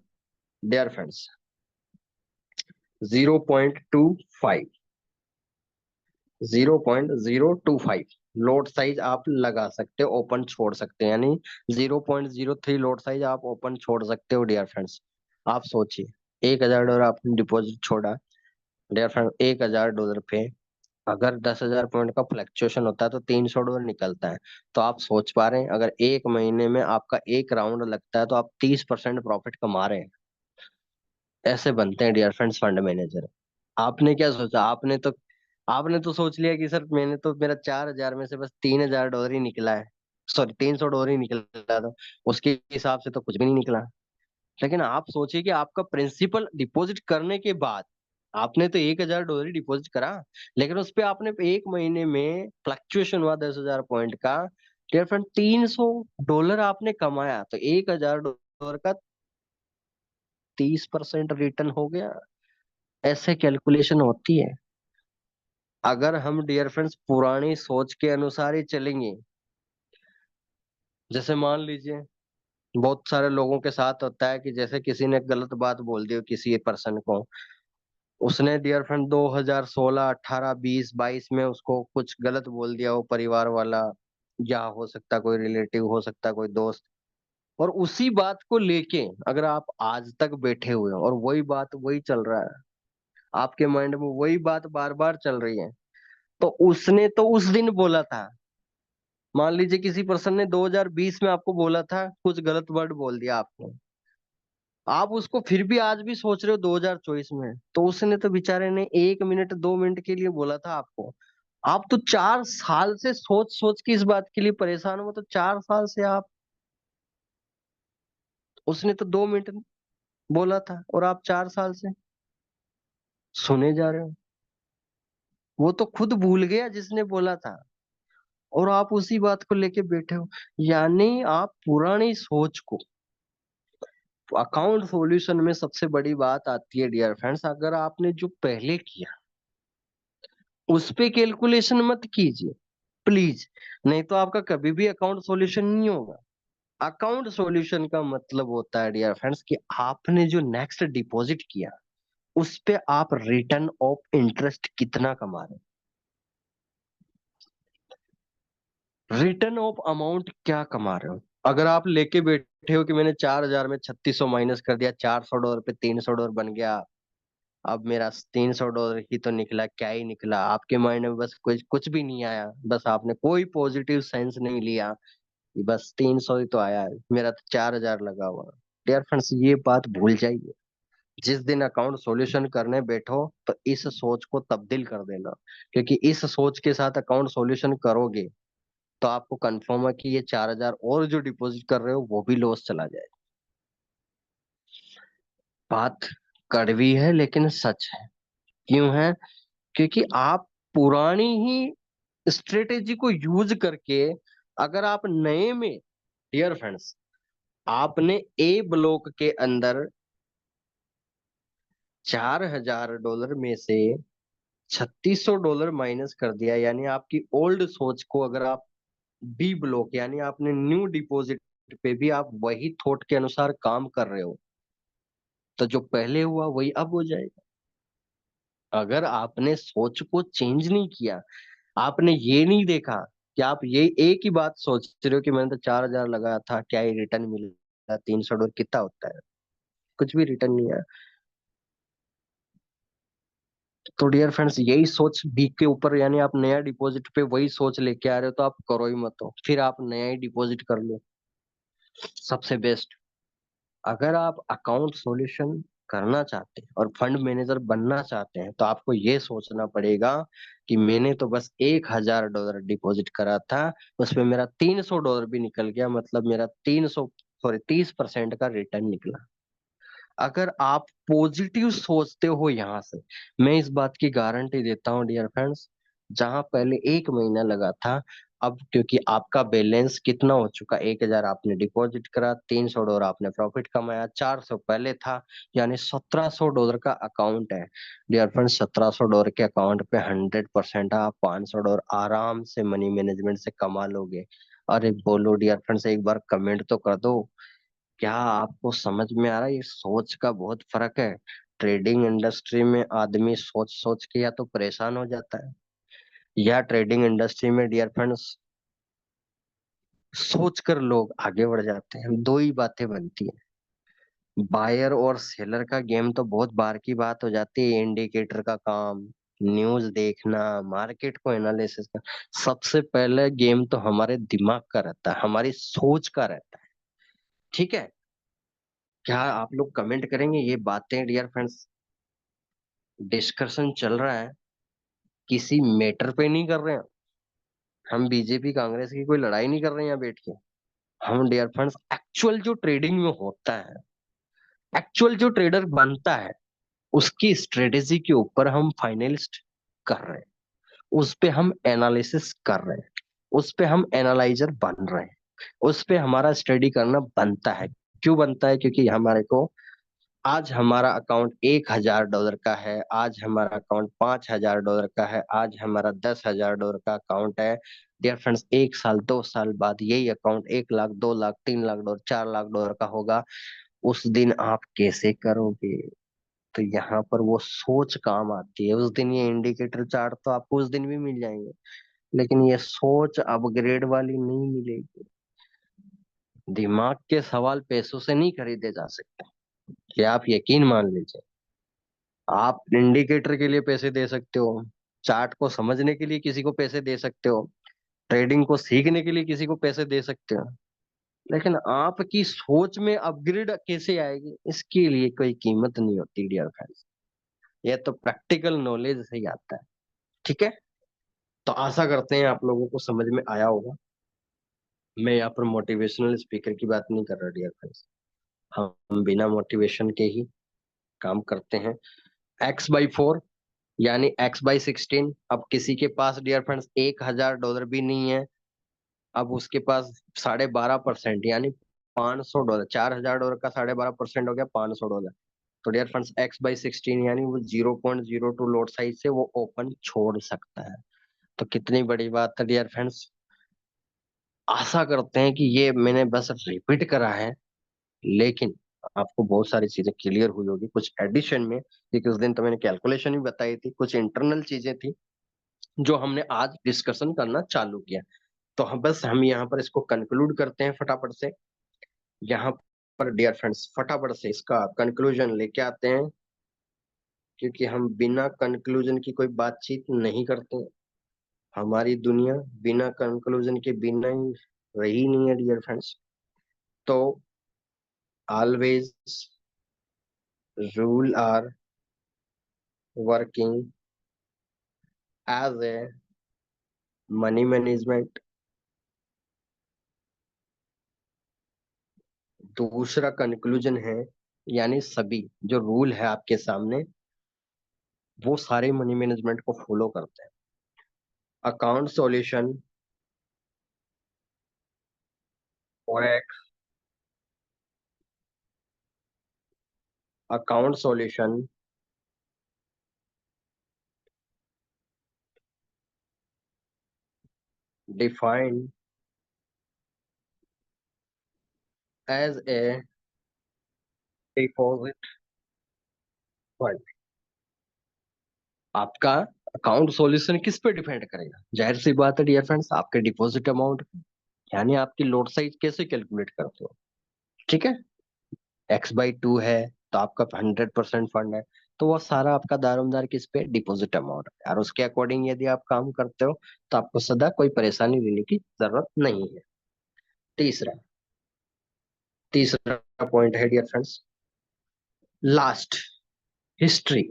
डियर फ्रेंड्स 0.25, 0.025 लोड साइज आप लगा सकते हो, ओपन छोड़ सकते हैं, यानी 0.03 लोड साइज आप ओपन छोड़ सकते हो डियर फ्रेंड्स। आप सोचिए, $1000 आपने डिपॉजिट छोड़ा डियर फ्रेंड, $1000 पे अगर 10,000 पॉइंट का फ्लक्चुएशन होता है तो $300 निकलता है। तो आप सोच पा रहे हैं, अगर एक महीने में आपका एक राउंड लगता है तो आप 30% प्रॉफिट कमा रहे हैं। ऐसे बनते हैं डियर फ्रेंड्स फंड मैनेजर। आपने क्या सोचा? आपने तो सोच लिया कि सर मैंने तो, मेरा 4,000 में से बस $3,000 ही निकला है, सॉरी $300 ही निकला था, उसके हिसाब से तो कुछ भी नहीं निकला। लेकिन आप सोचिए कि आपका प्रिंसिपल डिपॉजिट करने के बाद, आपने तो $1000 ही डिपॉजिट करा, लेकिन उस पे आपने एक महीने में फ्लक्चुएशन हुआ 10,000 पॉइंट का, डियर फ्रेंड $300 आपने कमाया, तो $1000 का 30% रिटर्न हो गया। ऐसे कैलकुलेशन होती है। अगर हम डियर फ्रेंड्स पुरानी सोच के अनुसार ही चलेंगे, जैसे मान लीजिए बहुत सारे लोगों के साथ होता है कि जैसे किसी ने गलत बात बोल दी हो किसी पर्सन को, उसने डियर फ्रेंड 2016 18 20 22 में उसको कुछ गलत बोल दिया हो परिवार वाला, या हो सकता कोई रिलेटिव, हो सकता कोई दोस्त, और उसी बात को लेके अगर आप आज तक बैठे हुए हो और वही बात वही चल रहा है, आपके माइंड में वही बात बार बार चल रही है, तो उसने तो उस दिन बोला था, मान लीजिए किसी पर्सन ने 2020 में आपको बोला था, कुछ गलत वर्ड बोल दिया आपने, आप उसको फिर भी आज भी सोच रहे हो 2024 में, तो उसने तो बेचारे ने 1 मिनट 2 मिनट के लिए बोला था आपको। आप तो 4 साल से सोच सोच के इस बात के लिए परेशान हो, तो 4 साल से आप, उसने तो 2 मिनट बोला था और आप 4 साल से सुने जा रहे हो। वो तो खुद भूल गया जिसने बोला था, और आप उसी बात को लेके बैठे हो। यानी आप पुरानी सोच को, अकाउंट सॉल्यूशन में सबसे बड़ी बात आती है डियर फ्रेंड्स, अगर आपने जो पहले किया उस पे कैलकुलेशन मत कीजिए प्लीज, नहीं तो आपका कभी भी अकाउंट सॉल्यूशन नहीं होगा। अकाउंट सॉल्यूशन का मतलब होता है डियर फ्रेंड्स कि आपने जो नेक्स्ट डिपॉजिट किया उस पे आप रिटर्न ऑफ इंटरेस्ट कितना कमा रहे हो, रिटर्न ऑफ अमाउंट क्या कमा रहे हो। अगर आप लेके बैठे हो कि मैंने 4,000 में 3600 माइनस कर दिया, $400 पे $300 बन गया, अब मेरा $300 ही तो निकला, क्या ही निकला, आपके माइंड में बस कुछ कुछ भी नहीं आया, बस आपने कोई पॉजिटिव सेंस नहीं लिया कि बस 300 ही तो आया है, मेरा तो 4,000 लगा हुआ। डियर फ्रेंड्स ये बात भूल जाइए, जिस दिन अकाउंट सॉल्यूशन करने बैठो तो इस सोच को तब्दील कर देना, क्योंकि इस सोच के साथ अकाउंट सॉल्यूशन करोगे तो आपको कंफर्म है कि ये 4,000 और जो डिपॉजिट कर रहे हो वो भी लॉस चला जाए। बात कड़वी है लेकिन सच है। क्यों है? क्योंकि आप पुरानी ही स्ट्रेटेजी को यूज करके, अगर आप नए में, डियर फ्रेंड्स, आपने ए ब्लॉक के अंदर $4,000 में से $3,600 माइनस कर दिया, यानी आपकी ओल्ड सोच को अगर आप बी ब्लॉक यानी आपने न्यू डिपॉजिट पे भी आप वही थॉट के अनुसार काम कर रहे हो, तो जो पहले हुआ वही अब हो जाएगा। अगर आपने सोच को चेंज नहीं किया, आपने ये नहीं देखा कि आप ये एक ही बात सोच रहे हो कि मैंने तो 4,000 लगाया था, क्या ही रिटर्न मिला, $300 कितना होता है, कुछ भी रिटर्न नहीं आया। तो डियर फ्रेंड्स यही सोच बी के ऊपर, यानी आप नया डिपॉजिट पे वही सोच लेके आ रहे हो, तो आप करो ही मत, हो फिर आप नया ही डिपॉजिट कर लो, सबसे बेस्ट। अगर आप अकाउंट सॉल्यूशन करना चाहते हैं और फंड मैनेजर बनना चाहते हैं तो आपको ये सोचना पड़ेगा कि मैंने तो बस $1,000 डिपॉजिट करा था, उसमें मेरा $300 भी निकल गया, मतलब मेरा 300 सॉरी 30% का रिटर्न निकला। अगर आप पॉजिटिव सोचते हो यहां से, मैं इस बात की गारंटी देता हूँ डियर फ्रेंड्स, जहां पहले 1 महीना लगा था, अब क्योंकि आपका बैलेंस कितना हो चुका, 1,000 आपने डिपॉजिट करा, $300 आपने प्रॉफिट कमाया, 400 पहले था, यानी $1,700 का अकाउंट है। डियर फ्रेंड्स $1,700 के अकाउंट पे 100% आप $500 आराम से मनी मैनेजमेंट से कमा लोगे। अरे बोलो डियर फ्रेंड्स, एक बार कमेंट तो कर दो। क्या आपको समझ में आ रहा है? ये सोच का बहुत फर्क है। ट्रेडिंग इंडस्ट्री में आदमी सोच सोच के या तो परेशान हो जाता है, या ट्रेडिंग इंडस्ट्री में डियर फ्रेंड्स सोच कर लोग आगे बढ़ जाते हैं। दो ही बातें बनती हैं, बायर और सेलर का गेम तो बहुत बार की बात हो जाती है, इंडिकेटर का काम, न्यूज देखना, मार्केट को एनालिसिस का। सबसे पहले गेम तो हमारे दिमाग का रहता है, हमारी सोच का रहता है। ठीक है, क्या आप लोग कमेंट करेंगे ये बातें डियर फ्रेंड्स? डिस्कशन चल रहा है, किसी मैटर पे नहीं कर रहे हैं, हम बीजेपी कांग्रेस की कोई लड़ाई नहीं कर रहे हैं यहाँ बैठ के। हम डियर फ्रेंड्स एक्चुअल जो ट्रेडिंग में होता है, एक्चुअल जो ट्रेडर बनता है, उसकी स्ट्रेटेजी के ऊपर हम फाइनलिस्ट कर रहे हैं, उस पे हम एनालिसिस कर रहे हैं, उस पे हम एनालाइजर बन रहे हैं, उस पे हमारा स्टडी करना बनता है। क्यों बनता है? क्योंकि हमारे को आज हमारा अकाउंट $1,000 का है, आज हमारा अकाउंट $5,000 का है, आज हमारा $10,000 का अकाउंट है। डियर फ्रेंड्स, 1 साल 2 साल बाद यही अकाउंट 1 लाख, 2 लाख, $3 लाख, $4 लाख का होगा। उस दिन आप कैसे करोगे? तो यहाँ पर वो सोच काम आती है। उस दिन ये इंडिकेटर चार्ट तो आपको उस दिन भी मिल जाएंगे, लेकिन ये सोच अपग्रेड वाली नहीं मिलेगी। दिमाग के सवाल पैसों से नहीं खरीदे जा सकते, ये आप यकीन मान लीजिए। आप इंडिकेटर के लिए पैसे दे सकते हो, चार्ट को समझने के लिए किसी को पैसे दे सकते हो, ट्रेडिंग को सीखने के लिए किसी को पैसे दे सकते हो, लेकिन आपकी सोच में अपग्रेड कैसे आएगी, इसके लिए कोई कीमत नहीं होती डियर फ्रेंड्स। ये तो प्रैक्टिकल नॉलेज से ही आता है। ठीक है, तो आशा करते हैं आप लोगों को समझ में आया होगा। मैं यहाँ पर मोटिवेशनल स्पीकर की बात नहीं कर रहा डियर फ्रेंड्स, हम बिना मोटिवेशन के ही काम करते हैं। X/4 यानी X/16। अब किसी के पास डियर फ्रेंड्स $1,000 भी नहीं है, अब उसके पास 12.5% यानी $500, $4,000 का 12.5% हो गया $500। तो डियर फ्रेंड्स X/16 यानी वो 0.02 लोड साइज से वो ओपन छोड़ सकता है। तो कितनी बड़ी बात है डियर फ्रेंड्स। आशा करते हैं कि ये मैंने बस रिपीट करा है, लेकिन आपको बहुत सारी चीजें क्लियर हुई होगी कुछ एडिशन में, क्योंकि उस दिन तो मैंने कैलकुलेशन भी बताई थी, कुछ इंटरनल चीजें थी जो हमने आज डिस्कशन करना चालू किया। तो हम यहाँ पर इसको कंक्लूड करते हैं फटाफट से। यहाँ पर डियर फ्रेंड्स फटाफट से इसका कंक्लूजन लेके आते हैं, क्योंकि हम बिना कंक्लूजन की कोई बातचीत नहीं करते। हमारी दुनिया बिना कंक्लूजन के बिना ही रही नहीं है डियर फ्रेंड्स। तो always rule are working as a money management. दूसरा कंक्लूजन है, यानी सभी जो रूल है आपके सामने वो सारे मनी मैनेजमेंट को फॉलो करते हैं। Account solution forex, account solution defined as a deposit fund. आपका अकाउंट सॉल्यूशन किस पे डिपेंड करेगा? जाहिर सी बात है डियर फ्रेंड्स, आपके डिपॉजिट अमाउंट, यानी आपकी लोड साइज कैसे कैलकुलेट करते हो। ठीक है, X/2 है तो आपका 100% फंड है, तो वो सारा आपका दारोमदार किस पे? डिपॉजिट अमाउंट है, और उसके अकॉर्डिंग यदि आप काम करते हो तो आपको सदा कोई परेशानी लेने की जरूरत नहीं है। तीसरा तीसरा पॉइंट है dear friends, last history.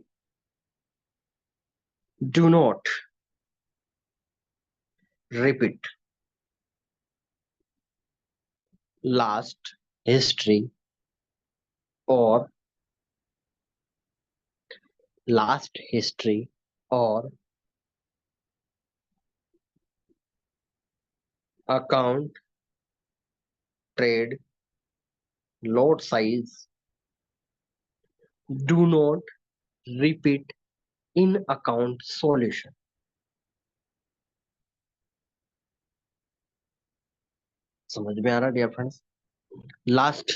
Do not repeat last history और लास्ट हिस्ट्री और account trade lot size do not repeat in account solution. समझ में आ रहा डियर फ्रेंड्स? लास्ट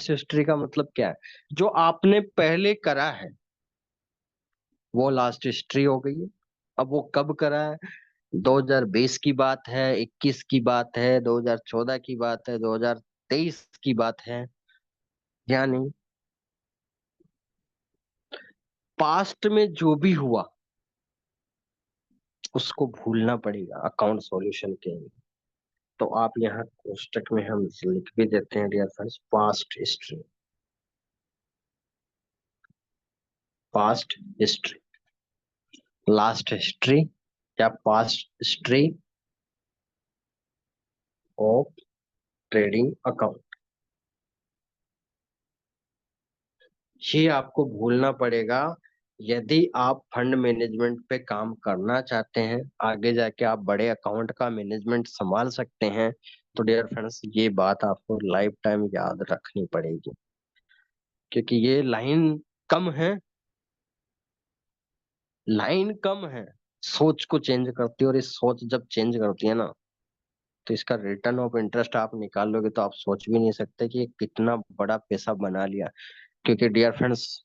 हिस्ट्री का मतलब क्या है? जो आपने पहले करा है वो लास्ट हिस्ट्री हो गई है। अब वो कब करा है? 2020 की बात है, 21 की बात है, 2014 की बात है, 2023 की बात है, यानी पास्ट में जो भी हुआ उसको भूलना पड़ेगा अकाउंट सॉल्यूशन के लिए। तो आप यहाँ कोष्टक में हम लिख भी देते हैं dear friends, past history. Past history, last history या past history of trading account, ये आपको भूलना पड़ेगा यदि आप फंड मैनेजमेंट पे काम करना चाहते हैं। आगे जाके आप बड़े अकाउंट का मैनेजमेंट संभाल सकते हैं। तो डियर फ्रेंड्स, ये बात आपको लाइफ टाइम याद रखनी पड़ेगी। क्योंकि ये लाइन कम है, लाइन कम है, सोच को चेंज करती है, और इस सोच जब चेंज करती है ना, तो इसका रिटर्न ऑफ इंटरेस्ट आप निकाल लोगे तो आप सोच भी नहीं सकते कि ये कितना बड़ा पैसा बना लिया। क्योंकि डियर फ्रेंड्स,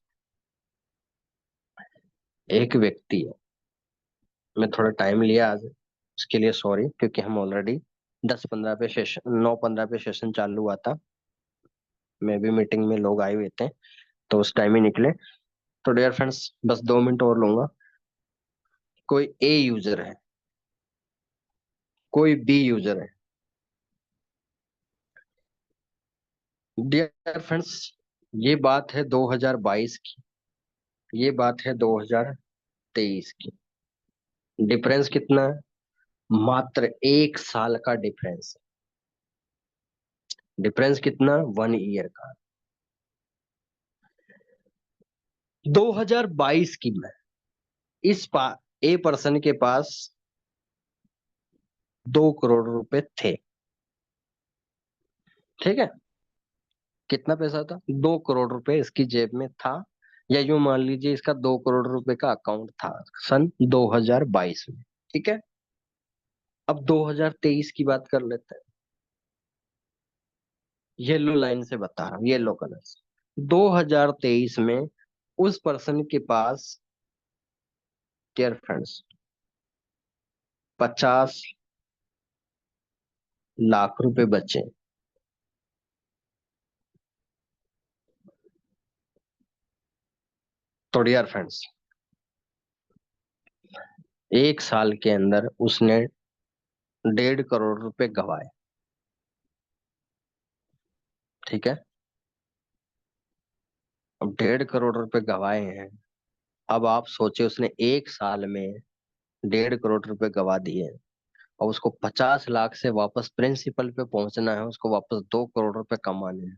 एक व्यक्ति है, मैं थोड़ा टाइम लिया आज, उसके लिए सॉरी, क्योंकि हम ऑलरेडी 10-15 पे सेशन, 9-15 पे सेशन चालू हुआ था, मैं भी मीटिंग में लोग आए हुए थे, तो उस टाइम ही निकले। तो डियर फ्रेंड्स, बस 2 मिनट और लूंगा। कोई ए यूजर है, कोई बी यूजर है। डियर फ्रेंड्स, ये बात है 2022 की, ये बात है 2023 की। डिफरेंस कितना है? मात्र 1 साल का डिफरेंस। डिफरेंस कितना? 1 ईयर का। 2022 की में ए पर्सन के पास 2 करोड़ रुपए थे। ठीक है, कितना पैसा था? 2 करोड़ रुपए इसकी जेब में था, या यूं मान लीजिए इसका 2 करोड़ रुपए का अकाउंट था सन 2022 में। ठीक है, अब 2023 की बात कर लेते हैं। येलो लाइन से बता रहा हूँ, येलो कलर से। 2023 में उस पर्सन के पास, डियर फ्रेंड्स, 50 लाख रुपए बचे। तो डियर फ्रेंड्स, 1 साल के अंदर उसने 1.5 करोड़ रुपए गंवाए। ठीक है, अब 1.5 करोड़ रुपए गंवाए हैं। अब आप सोचे, उसने 1 साल में 1.5 करोड़ रुपए गंवा दिए, और उसको 50 लाख से वापस प्रिंसिपल पे पहुंचना है, उसको वापस 2 करोड़ रुपए कमाने हैं।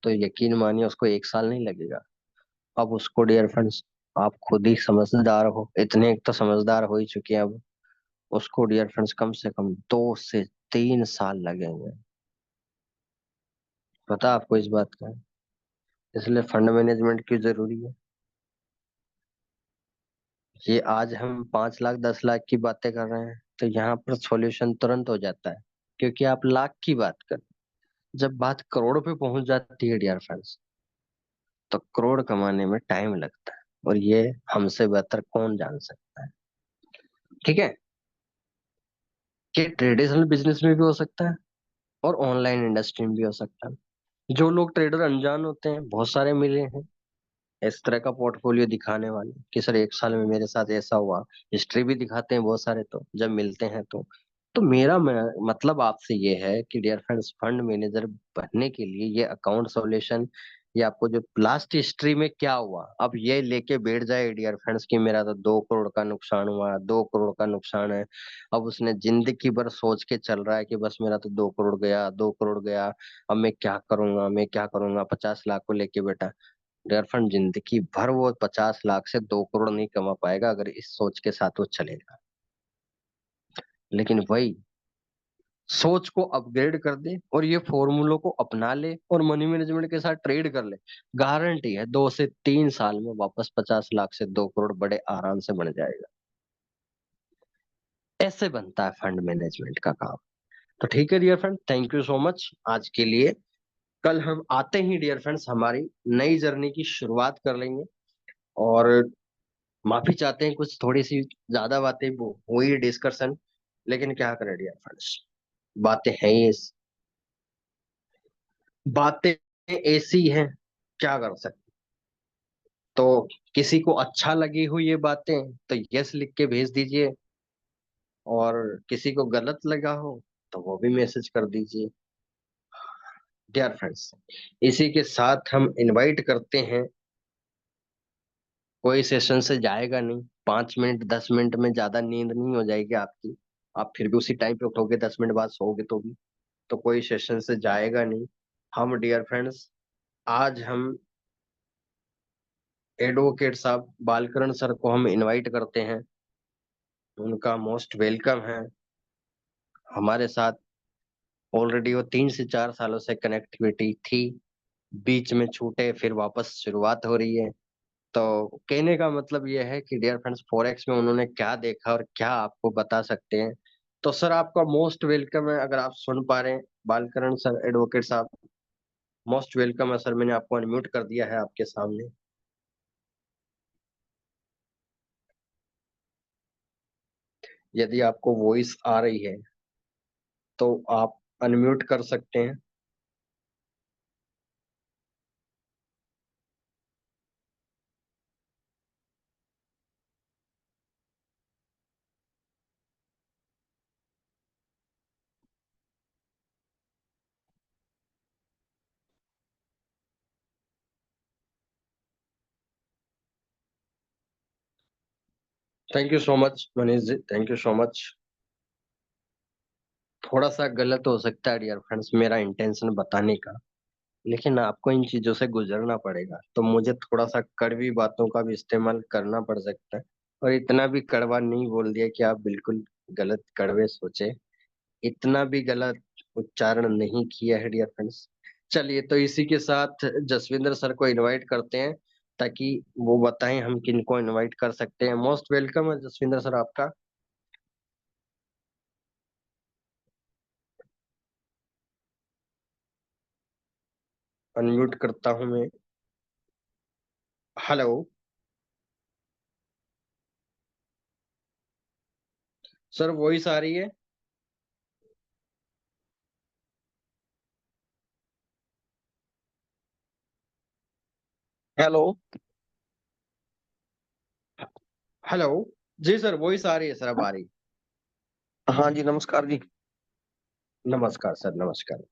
तो यकीन मानिए उसको 1 साल नहीं लगेगा। अब उसको, डियर फ्रेंड्स, आप खुद ही समझदार हो, इतने एक तो समझदार हो ही चुके हैं, अब उसको डियर फ्रेंड्स कम से कम 2 से 3 साल लगेंगे। पता आपको इस बात का? इसलिए फंड मैनेजमेंट क्यों जरूरी है। ये आज हम 5 लाख 10 लाख की बातें कर रहे हैं, तो यहाँ पर सॉल्यूशन तुरंत हो जाता है, क्योंकि आप लाख की बात कर, जब बात करोड़ पे पहुंच जाती है डियर फ्रेंड्स, तो करोड़ कमाने में टाइम लगता है, और ये हमसे बेहतर कौन जान सकता है। ठीक है, कि ट्रेडिशनल बिजनेस में भी हो सकता है, और ऑनलाइन इंडस्ट्री में भी हो सकता है। जो लोग ट्रेडर अनजान होते हैं, बहुत सारे मिले हैं इस तरह का पोर्टफोलियो दिखाने वाले, कि सर 1 साल में मेरे साथ ऐसा हुआ। हिस्ट्री भी दिखाते हैं बहुत सारे, तो जब मिलते हैं तो मेरा मतलब आपसे ये है कि डियर फ्रेंड्स, फंड मैनेजर बनने के लिए ये अकाउंट सॉल्यूशन, ये आपको जो लास्ट हिस्ट्री में क्या हुआ, अब ये लेके बैठ जाए डियर फ्रेंड्स कि मेरा तो 2 करोड़ का नुकसान हुआ, 2 करोड़ का नुकसान है। अब उसने जिंदगी भर सोच के चल रहा है कि बस मेरा तो 2 करोड़ गया, 2 करोड़ गया, अब मैं क्या करूंगा, मैं क्या करूंगा, 50 लाख को लेके बैठा। डियर फ्रेंड, जिंदगी भर वो 50 लाख से 2 करोड़ नहीं कमा पाएगा, अगर इस सोच के साथ वो चलेगा। लेकिन वही सोच को अपग्रेड कर दे, और ये फॉर्मूलों को अपना ले, और मनी मैनेजमेंट के साथ ट्रेड कर ले, गारंटी है 2 से 3 साल में वापस 50 लाख से 2 करोड़ बड़े आराम से बन जाएगा। ऐसे बनता है फंड मैनेजमेंट का काम। तो ठीक है dear friend, thank you so much आज के लिए। कल हम आते ही डियर फ्रेंड्स हमारी नई जर्नी की शुरुआत कर लेंगे। और माफी चाहते हैं, कुछ थोड़ी सी ज्यादा बातें वो हुई डिस्कशन, लेकिन क्या करें डियर फ्रेंड्स, बातें हैं ही बातें ऐसी हैं, क्या कर सकते। तो किसी को अच्छा लगी हुई ये बातें तो यस लिख के भेज दीजिए, और किसी को गलत लगा हो तो वो भी मैसेज कर दीजिए। डियर फ्रेंड्स, इसी के साथ हम इनवाइट करते हैं, कोई सेशन से जाएगा नहीं, 5 मिनट 10 मिनट में ज्यादा नींद नहीं हो जाएगी आपकी, आप फिर भी उसी टाइम पे उठोगे, 10 मिनट बाद सोओगे तो भी, तो कोई सेशन से जाएगा नहीं। हम डियर फ्रेंड्स, आज हम एडवोकेट साहब बालकरण सर को हम इनवाइट करते हैं, उनका मोस्ट वेलकम है हमारे साथ। ऑलरेडी वो 3 से 4 सालों से कनेक्टिविटी थी, बीच में छूटे फिर वापस शुरुआत हो रही है। तो कहने का मतलब ये है कि डियर फ्रेंड्स, फॉरेक्स में उन्होंने क्या देखा और क्या आपको बता सकते हैं। तो सर आपका मोस्ट वेलकम है, अगर आप सुन पा रहे हैं। बालकरण सर, एडवोकेट साहब, मोस्ट वेलकम है सर। मैंने आपको अनम्यूट कर दिया है आपके सामने। यदि आपको वॉइस आ रही है तो आप अनम्यूट कर सकते हैं। Thank you so much Manish ji, thank you so much. थोड़ा सा गलत हो सकता है डियर फ्रेंड्स मेरा इंटेंशन बताने का, लेकिन आपको इन चीजों से गुजरना पड़ेगा, तो मुझे थोड़ा सा कड़वी बातों का भी इस्तेमाल करना पड़ सकता है। और इतना भी कड़वा नहीं बोल दिया कि आप बिल्कुल गलत कड़वे सोचे। इतना भी गलत उच्चारण नहीं किया है डियर फ्रेंड्स। चलिए, तो इसी के साथ जसविंदर सर को इनवाइट करते हैं, ताकि वो बताएं हम किनको इनवाइट कर सकते हैं। मोस्ट वेलकम है जसविंदर सर आपका। अनम्यूट करता हूं मैं। हेलो सर, वॉइस आ रही है? हेलो। हेलो। जी सर, वॉइस आ रही है सर, अब आ रही। हाँ जी, नमस्कार जी। नमस्कार सर, नमस्कार।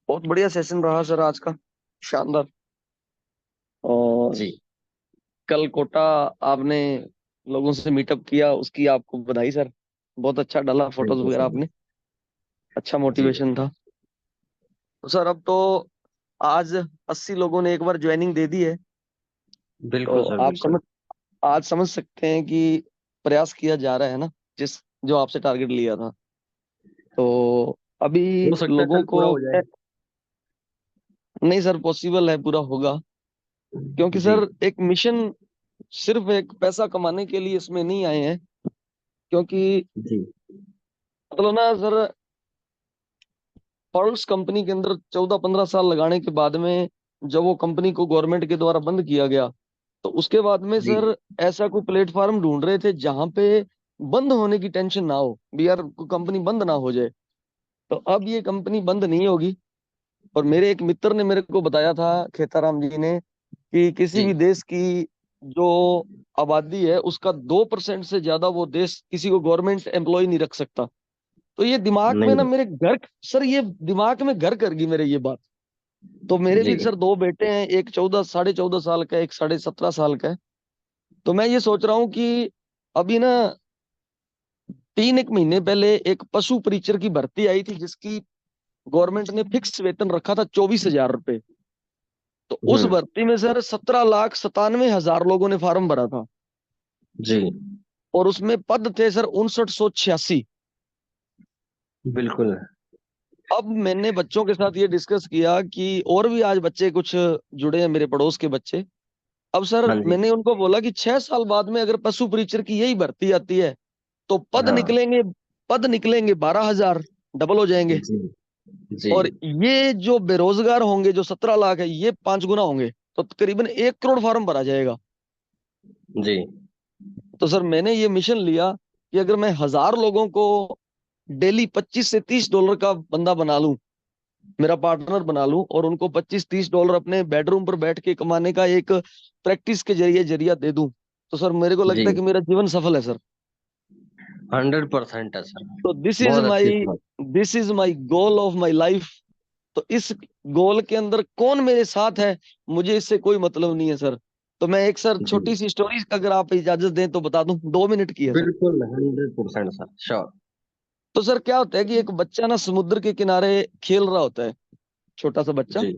बहुत बढ़िया सेशन रहा सर आज का, शानदार। और जी कल कोटा आपने लोगों से मीटअप किया, उसकी आपको बधाई सर। बहुत अच्छा डाला थैंक फोटोज यू वगैरह सो मच। आपने। अच्छा जी मोटिवेशन था। तो सर अब तो आज 80 लोगों ने एक बार ज्वाइनिंग दे दी है। तो बिल्कुल सर, आप बिल्कुल। समझ आज समझ सकते हैं कि प्रयास किया जा रहा है ना, जिस जो आपसे टारगेट लिया था। तो अभी हो सकता है लोगों कल को पूरा हो जाए। नहीं सर, पॉसिबल है, पूरा होगा। क्योंकि जी सर एक मिशन सिर्फ एक पैसा कमाने के लिए इसमें नहीं आए हैं। क्योंकि जी मतलब ना सर, पर्ल्स कंपनी के अंदर 14-15 साल लगाने के बाद में जब वो कंपनी को गवर्नमेंट के द्वारा बंद किया गया, तो उसके बाद में जी सर ऐसा कोई प्लेटफॉर्म ढूंढ रहे थे जहां पे बंद होने की टेंशन ना हो, भी यार कंपनी बंद ना हो जाए। तो अब ये कंपनी बंद नहीं होगी। और मेरे एक मित्र ने मेरे को बताया था, खेताराम जी ने, कि किसी जी। भी देश की जो आबादी है उसका 2% से ज्यादा वो देश किसी को गवर्नमेंट एम्प्लॉय नहीं रख सकता। तो ये दिमाग में ना नहीं। मेरे घर, सर ये दिमाग में घर कर गई मेरे ये बात। तो मेरे जी भी सर दो बेटे हैं, एक 14 साढ़े 14 साल का है, एक 17.5 साल का है। तो मैं ये सोच रहा हूँ कि अभी ना 3 एक महीने पहले एक पशु परीक्षक की भर्ती आई थी, जिसकी गवर्नमेंट ने फिक्स वेतन रखा था 24,000 रुपए। तो उस हम्म। भर्ती में सर 17,97,000 लोगों ने फॉर्म भरा था। जी और उसमें पद थे सर 5986। बिल्कुल। अब मैंने बच्चों के साथ ये डिस्कस किया कि और भी आज बच्चे कुछ जुड़े हैं, मेरे पड़ोस के बच्चे। अब सर हाँ जी। मैंने उनको बोला कि 6 साल बाद में अगर पशु परीक्षक की यही भर्ती आती है तो हाँ। पद निकलेंगे 12,000, डबल हो जाएंगे। जी जी और ये जो बेरोजगार होंगे, जो 17 लाख है, ये 5 गुना होंगे। तो तकरीबन 1 करोड़ फार्म भरा जाएगा। जी तो सर मैंने ये मिशन लिया कि अगर मैं 1,000 लोगों को डेली 25 से 30 डॉलर का बंदा बना लूं, मेरा पार्टनर बना लूं, और उनको 25-30 डॉलर अपने बेडरूम पर बैठ के कमाने का एक प्रैक्टिस के जरिए जरिया दे दूं, तो सर मेरे को जी। लगता है कि मेरा जीवन सफल है सर। 100% है सर। तो बहुत अच्छी बात। This is my goal of my life. तो इस गोल के अंदर कौन मेरे साथ है, मुझे इससे कोई मतलब नहीं है सर। तो मैं एक सर जी छोटी सी स्टोरी अगर आप इजाजत दें तो बता दूं, 2 मिनट की है सर। बिल्कुल, 100% सर, श्योर। तो सर क्या होता है कि एक बच्चा ना समुद्र के किनारे खेल रहा होता है, छोटा सा बच्चा जी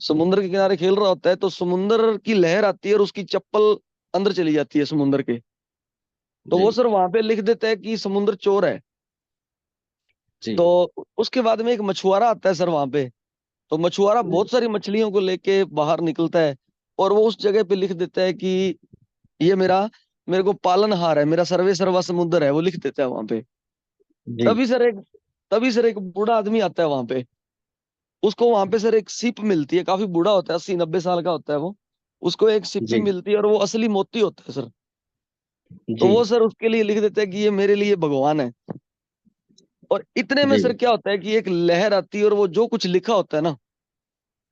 समुद्र के किनारे खेल रहा होता है, तो समुद्र की लहर आती है और उसकी चप्पल अंदर चली जाती है समुद्र के। तो जी वो सर वहां पे लिख देता है कि समुद्र चोर है। जी तो उसके बाद में एक मछुआरा आता है सर वहां पे। तो मछुआरा बहुत सारी मछलियों को लेके बाहर निकलता है और वो उस जगह पे लिख देता है कि ये मेरे को पालनहार है, मेरा सर्वे सर्वा समुद्र है, वो लिख देता है वहां पे। जी तभी सर एक तभी सर एक बूढ़ा आदमी आता है वहां पे, उसको वहां पे सर एक सिप मिलती है, काफी बूढ़ा होता है, 80-90 साल का होता है वो। उसको एक सिप्पी जी मिलती है और वो असली मोती होता है सर। तो जी। वो सर उसके लिए लिख देता है कि ये मेरे लिए भगवान है। और इतने में जी सर क्या होता है कि एक लहर आती है और वो जो कुछ लिखा होता है ना,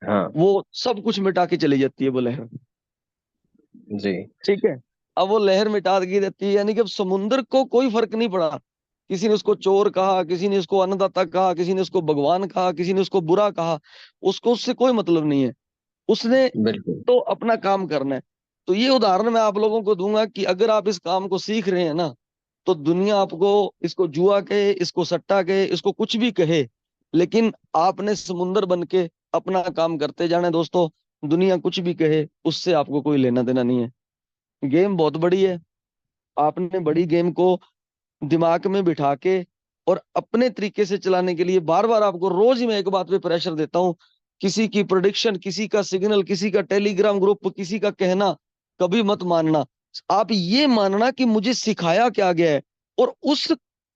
हाँ। वो सब कुछ मिटा के चली जाती है वो लहर। जी ठीक है। अब वो लहर मिटा दी जाती है, यानी कि अब समुंदर को कोई फर्क नहीं पड़ा। किसी ने उसको चोर कहा, किसी ने उसको अन्नदाता कहा, किसी ने उसको भगवान कहा, किसी ने उसको बुरा कहा, उसको उससे कोई मतलब नहीं है। उसने बिल्कुल। तो अपना काम करना है। तो ये उदाहरण मैं आप लोगों को दूंगा कि अगर आप इस काम को सीख रहे हैं ना, तो दुनिया आपको इसको जुआ कहे, इसको सट्टा कहे, इसको कुछ भी कहे, लेकिन आपने समुंदर बन के अपना काम करते जाना है दोस्तों। दुनिया कुछ भी कहे, उससे आपको कोई लेना देना नहीं है। गेम बहुत बड़ी है। आपने बड़ी गेम को दिमाग में बिठा के और अपने तरीके से चलाने के लिए बार बार आपको रोज ही मैं एक बात पे प्रेशर देता हूं। किसी की प्रोडिक्शन, किसी का सिग्नल, किसी का टेलीग्राम ग्रुप, किसी का कहना कभी मत मानना। आप ये मानना कि मुझे सिखाया क्या गया है और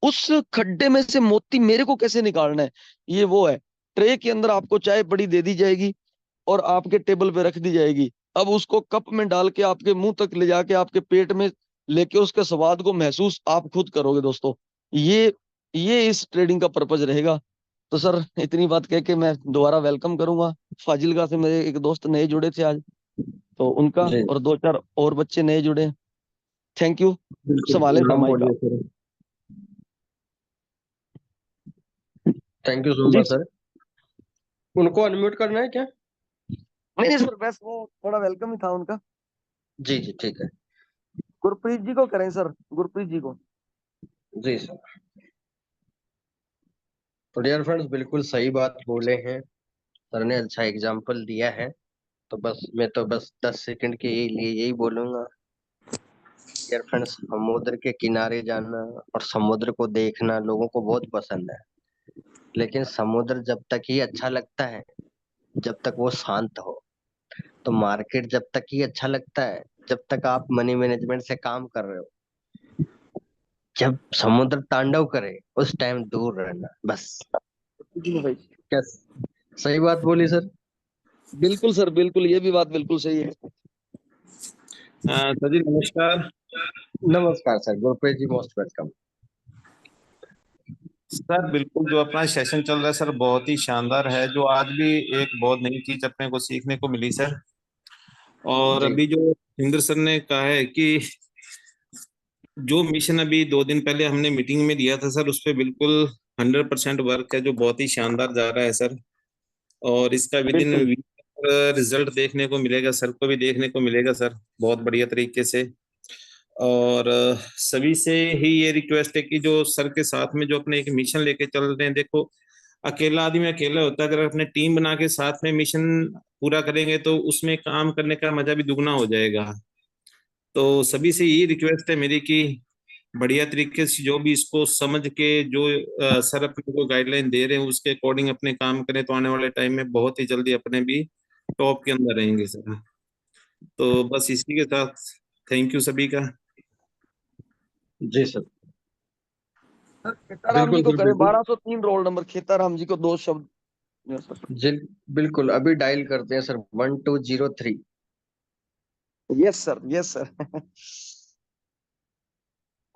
उस खड्डे में से मोती मेरे को कैसे निकालना है। ये वो है। ट्रे के अंदर आपको चाय पड़ी दे दी जाएगी और आपके टेबल पे रख दी जाएगी। अब उसको कप में डाल के आपके मुंह तक ले जाके आपके पेट में लेके उसके स्वाद को महसूस आप खुद करोगे दोस्तों। ये ये इस ट्रेडिंग का पर्पज रहेगा। तो सर इतनी बात कह के मैं दोबारा वेलकम करूंगा। फाजिलका से मेरे एक दोस्त नए जुड़े थे आज, तो उनका जी। और दो चार और बच्चे नए जुड़े। Thank you. संभाले बिल्कुल, अपना नाम माइक बोलिए आप। सर। थैंक यू सो जी। Much sir. उनको अनम्यूट करना है क्या? नहीं नहीं सर, बस वो थोड़ा वेलकम ही था उनका। जी जी ठीक है। गुरप्रीत जी को करें सर, गुरप्रीत जी को। जी सर। तो डियर फ्रेंड्स, बिल्कुल सही बात बोले हैं सर ने, अच्छा एग्जाम्पल दिया है। तो बस मैं तो बस 10 सेकंड के लिए यही बोलूंगा। डियर फ्रेंड्स, समुद्र के किनारे जाना और समुद्र को देखना लोगों को बहुत पसंद है। लेकिन समुद्र जब तक ही अच्छा लगता है जब तक वो शांत हो। तो मार्केट जब तक ही अच्छा लगता है जब तक आप मनी मैनेजमेंट से काम कर रहे हो। जब समुद्र तांडव करे उस टाइम दूर रहना बस। जी भाई। क्या सही बात बोली सर? बिल्कुल सर, बिल्कुल, ये भी बात बिल्कुल सही है। सर जी नमस्कार। नमस्कार सर, गुरप्रीत जी, मोस्ट वेलकम। सर बिल्कुल, जो अपना सेशन चल रहा है सर बहुत ही शानदार है। जो आज भी एक बहुत नई चीज अपने को सीखने को मिली सर। और जी अभी जो इंद्र सर ने कहा है कि जो मिशन अभी 2 दिन पहले हमने मीटिंग में दिया था सर, उस पे बिल्कुल 100% वर्क है, जो बहुत ही शानदार जा रहा है सर। और इसका विद इन बिल्कुल। वीक रिजल्ट देखने को मिलेगा, सर को भी देखने को मिलेगा सर, बहुत बढ़िया तरीके से। और सभी से ही ये रिक्वेस्ट है कि जो सर के साथ में जो अपने एक मिशन लेके चल रहे हैं, देखो अकेला आदमी अकेला होता है, अगर अपने टीम बना के साथ में मिशन पूरा करेंगे तो उसमें काम करने का मजा भी दुगना हो जाएगा। तो सभी से यही रिक्वेस्ट है मेरी कि बढ़िया तरीके से जो भी इसको समझ के जो सर अपने को गाइडलाइन दे रहे हैं उसके अकॉर्डिंग अपने काम करें, तो आने वाले टाइम में बहुत ही जल्दी अपने भी टॉप के अंदर रहेंगे सर। तो बस इसी के साथ थैंक यू सभी का। जी सर। सर खेताराम जी बिल्कुल को सर, करें, बिल्कुल। 1203 रोल नंबर, खेताराम जी को दो शब्द। Yes sir. जी बिल्कुल, अभी डायल करते हैं sir, 1203। Yes sir, yes sir.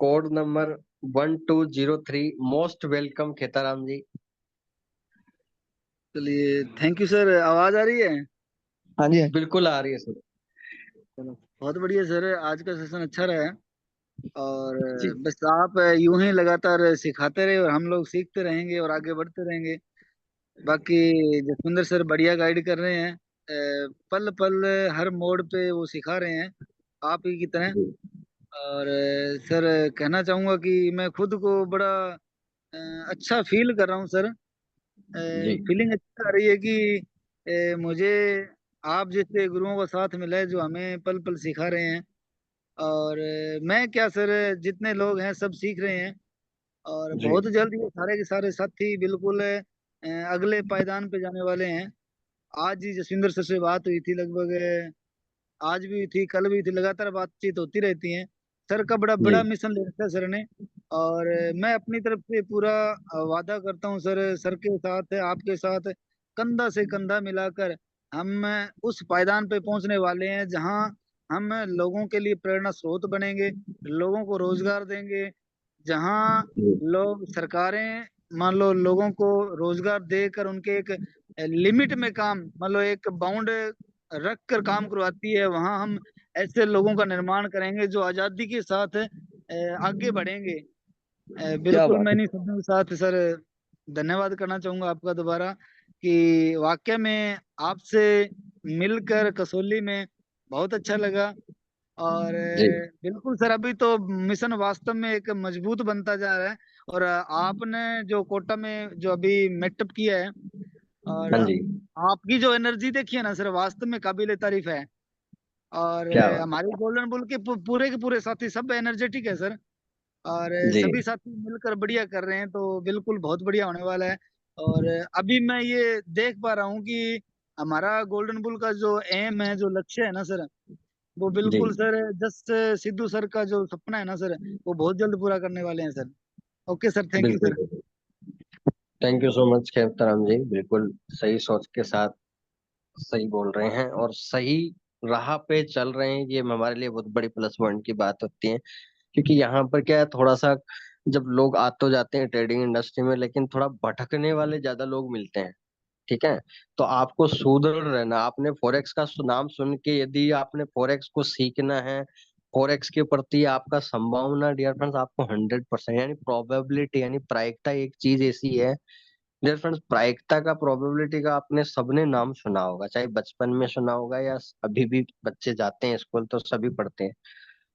Code number 1203। Most welcome Khetaram ji. चलिए, थैंक यू सर। आवाज आ रही है? हाँ जी। बिल्कुल आ रही है सर। चलो, बहुत बढ़िया सर। आज का सेशन अच्छा रहा है। और जी बस आप यूं ही लगातार सिखाते रहे और हम लोग सीखते रहेंगे और आगे बढ़ते रहेंगे। बाकी जसविंदर सर बढ़िया गाइड कर रहे हैं। पल पल हर मोड़ पे वो सिखा रहे हैं, आप ही की तरह। जी और सर कहना चाहूंगा कि मैं खुद को बड़ा अच्छा फील कर रहा हूँ सर। जी फीलिंग अच्छी आ रही है कि मुझे आप जैसे गुरुओं का साथ मिला है जो हमें पल पल सिखा रहे हैं। और मैं क्या सर, जितने लोग हैं सब सीख रहे हैं। और जी बहुत जल्द ये सारे के सारे साथी बिल्कुल अगले पायदान पे जाने वाले हैं। आज ही जसविंदर सर से बात हुई थी, लगभग आज भी थी, कल भी थी, लगातार बातचीत होती रहती है। सर का बड़ा जी बड़ा मिशन ले रखा है सर ने। और मैं अपनी तरफ से पूरा वादा करता हूँ सर, सर के साथ आपके साथ कंधा से कंधा मिलाकर हम उस पायदान पे पहुंचने वाले हैं जहां हम लोगों के लिए प्रेरणा स्रोत बनेंगे, लोगों को रोजगार देंगे। जहां जी लोग सरकारें मान लो लोगों को रोजगार देकर उनके एक लिमिट में काम, मान लो एक बाउंड रख कर काम करवाती है, वहां हम ऐसे लोगों का निर्माण करेंगे जो आजादी के साथ आगे बढ़ेंगे। क्या बिल्कुल बात मैं है। नहीं शब्दों के साथ सर धन्यवाद करना चाहूंगा आपका दोबारा, कि वाकई में आपसे मिलकर कसौली में बहुत अच्छा लगा। और जी बिल्कुल सर, अभी तो मिशन वास्तव में एक मजबूत बनता जा रहा है। और आपने जो कोटा में जो अभी मेटअप किया है, और हाँ जी, आपकी जो एनर्जी देखी है ना सर, वास्तव में काबिले तारीफ है। और क्या बात। हमारे गोल्डन बुल के पूरे के पूरे साथी सब एनर्जेटिक है सर। और जी सभी साथी मिलकर बढ़िया कर रहे हैं, तो बिल्कुल बहुत बढ़िया होने वाला है। और अभी मैं ये देख पा रहा हूँ कि हमारा गोल्डन बुल का जो एम है, जो लक्ष्य है ना सर, वो जी बिल्कुल सर जस्ट सिद्धू सर का जो सपना है ना सर, वो बहुत जल्द पूरा करने वाले हैं sir. Okay sir, thank you बिल्कुल सर। बिल्कुल। थैंक यू सो मच खेमतराम जी, बिल्कुल सही सोच के साथ सही बोल रहे हैं और सही राह पे चल रहे हैं। ये हमारे लिए बहुत बड़ी प्लस पॉइंट की बात होती है, क्योंकि यहाँ पर क्या है, थोड़ा सा जब लोग आ तो जाते हैं ट्रेडिंग इंडस्ट्री में, लेकिन थोड़ा भटकने वाले ज्यादा लोग मिलते हैं। ठीक है, तो आपको सुदृढ़ रहना। आपने फॉरेक्स का नाम सुन के, यदि आपने फॉरेक्स को सीखना है, फॉरेक्स के प्रति आपका संभावना डियर फ्रेंड्स, आपको 100% यानी प्रोबेबिलिटी यानी प्रायिकता, एक चीज ऐसी है डियर फ्रेंड्स, प्रायिकता का प्रोबेबिलिटी का आपने सबने नाम सुना होगा, चाहे बचपन में सुना होगा या अभी भी बच्चे जाते हैं स्कूल तो सभी पढ़ते हैं।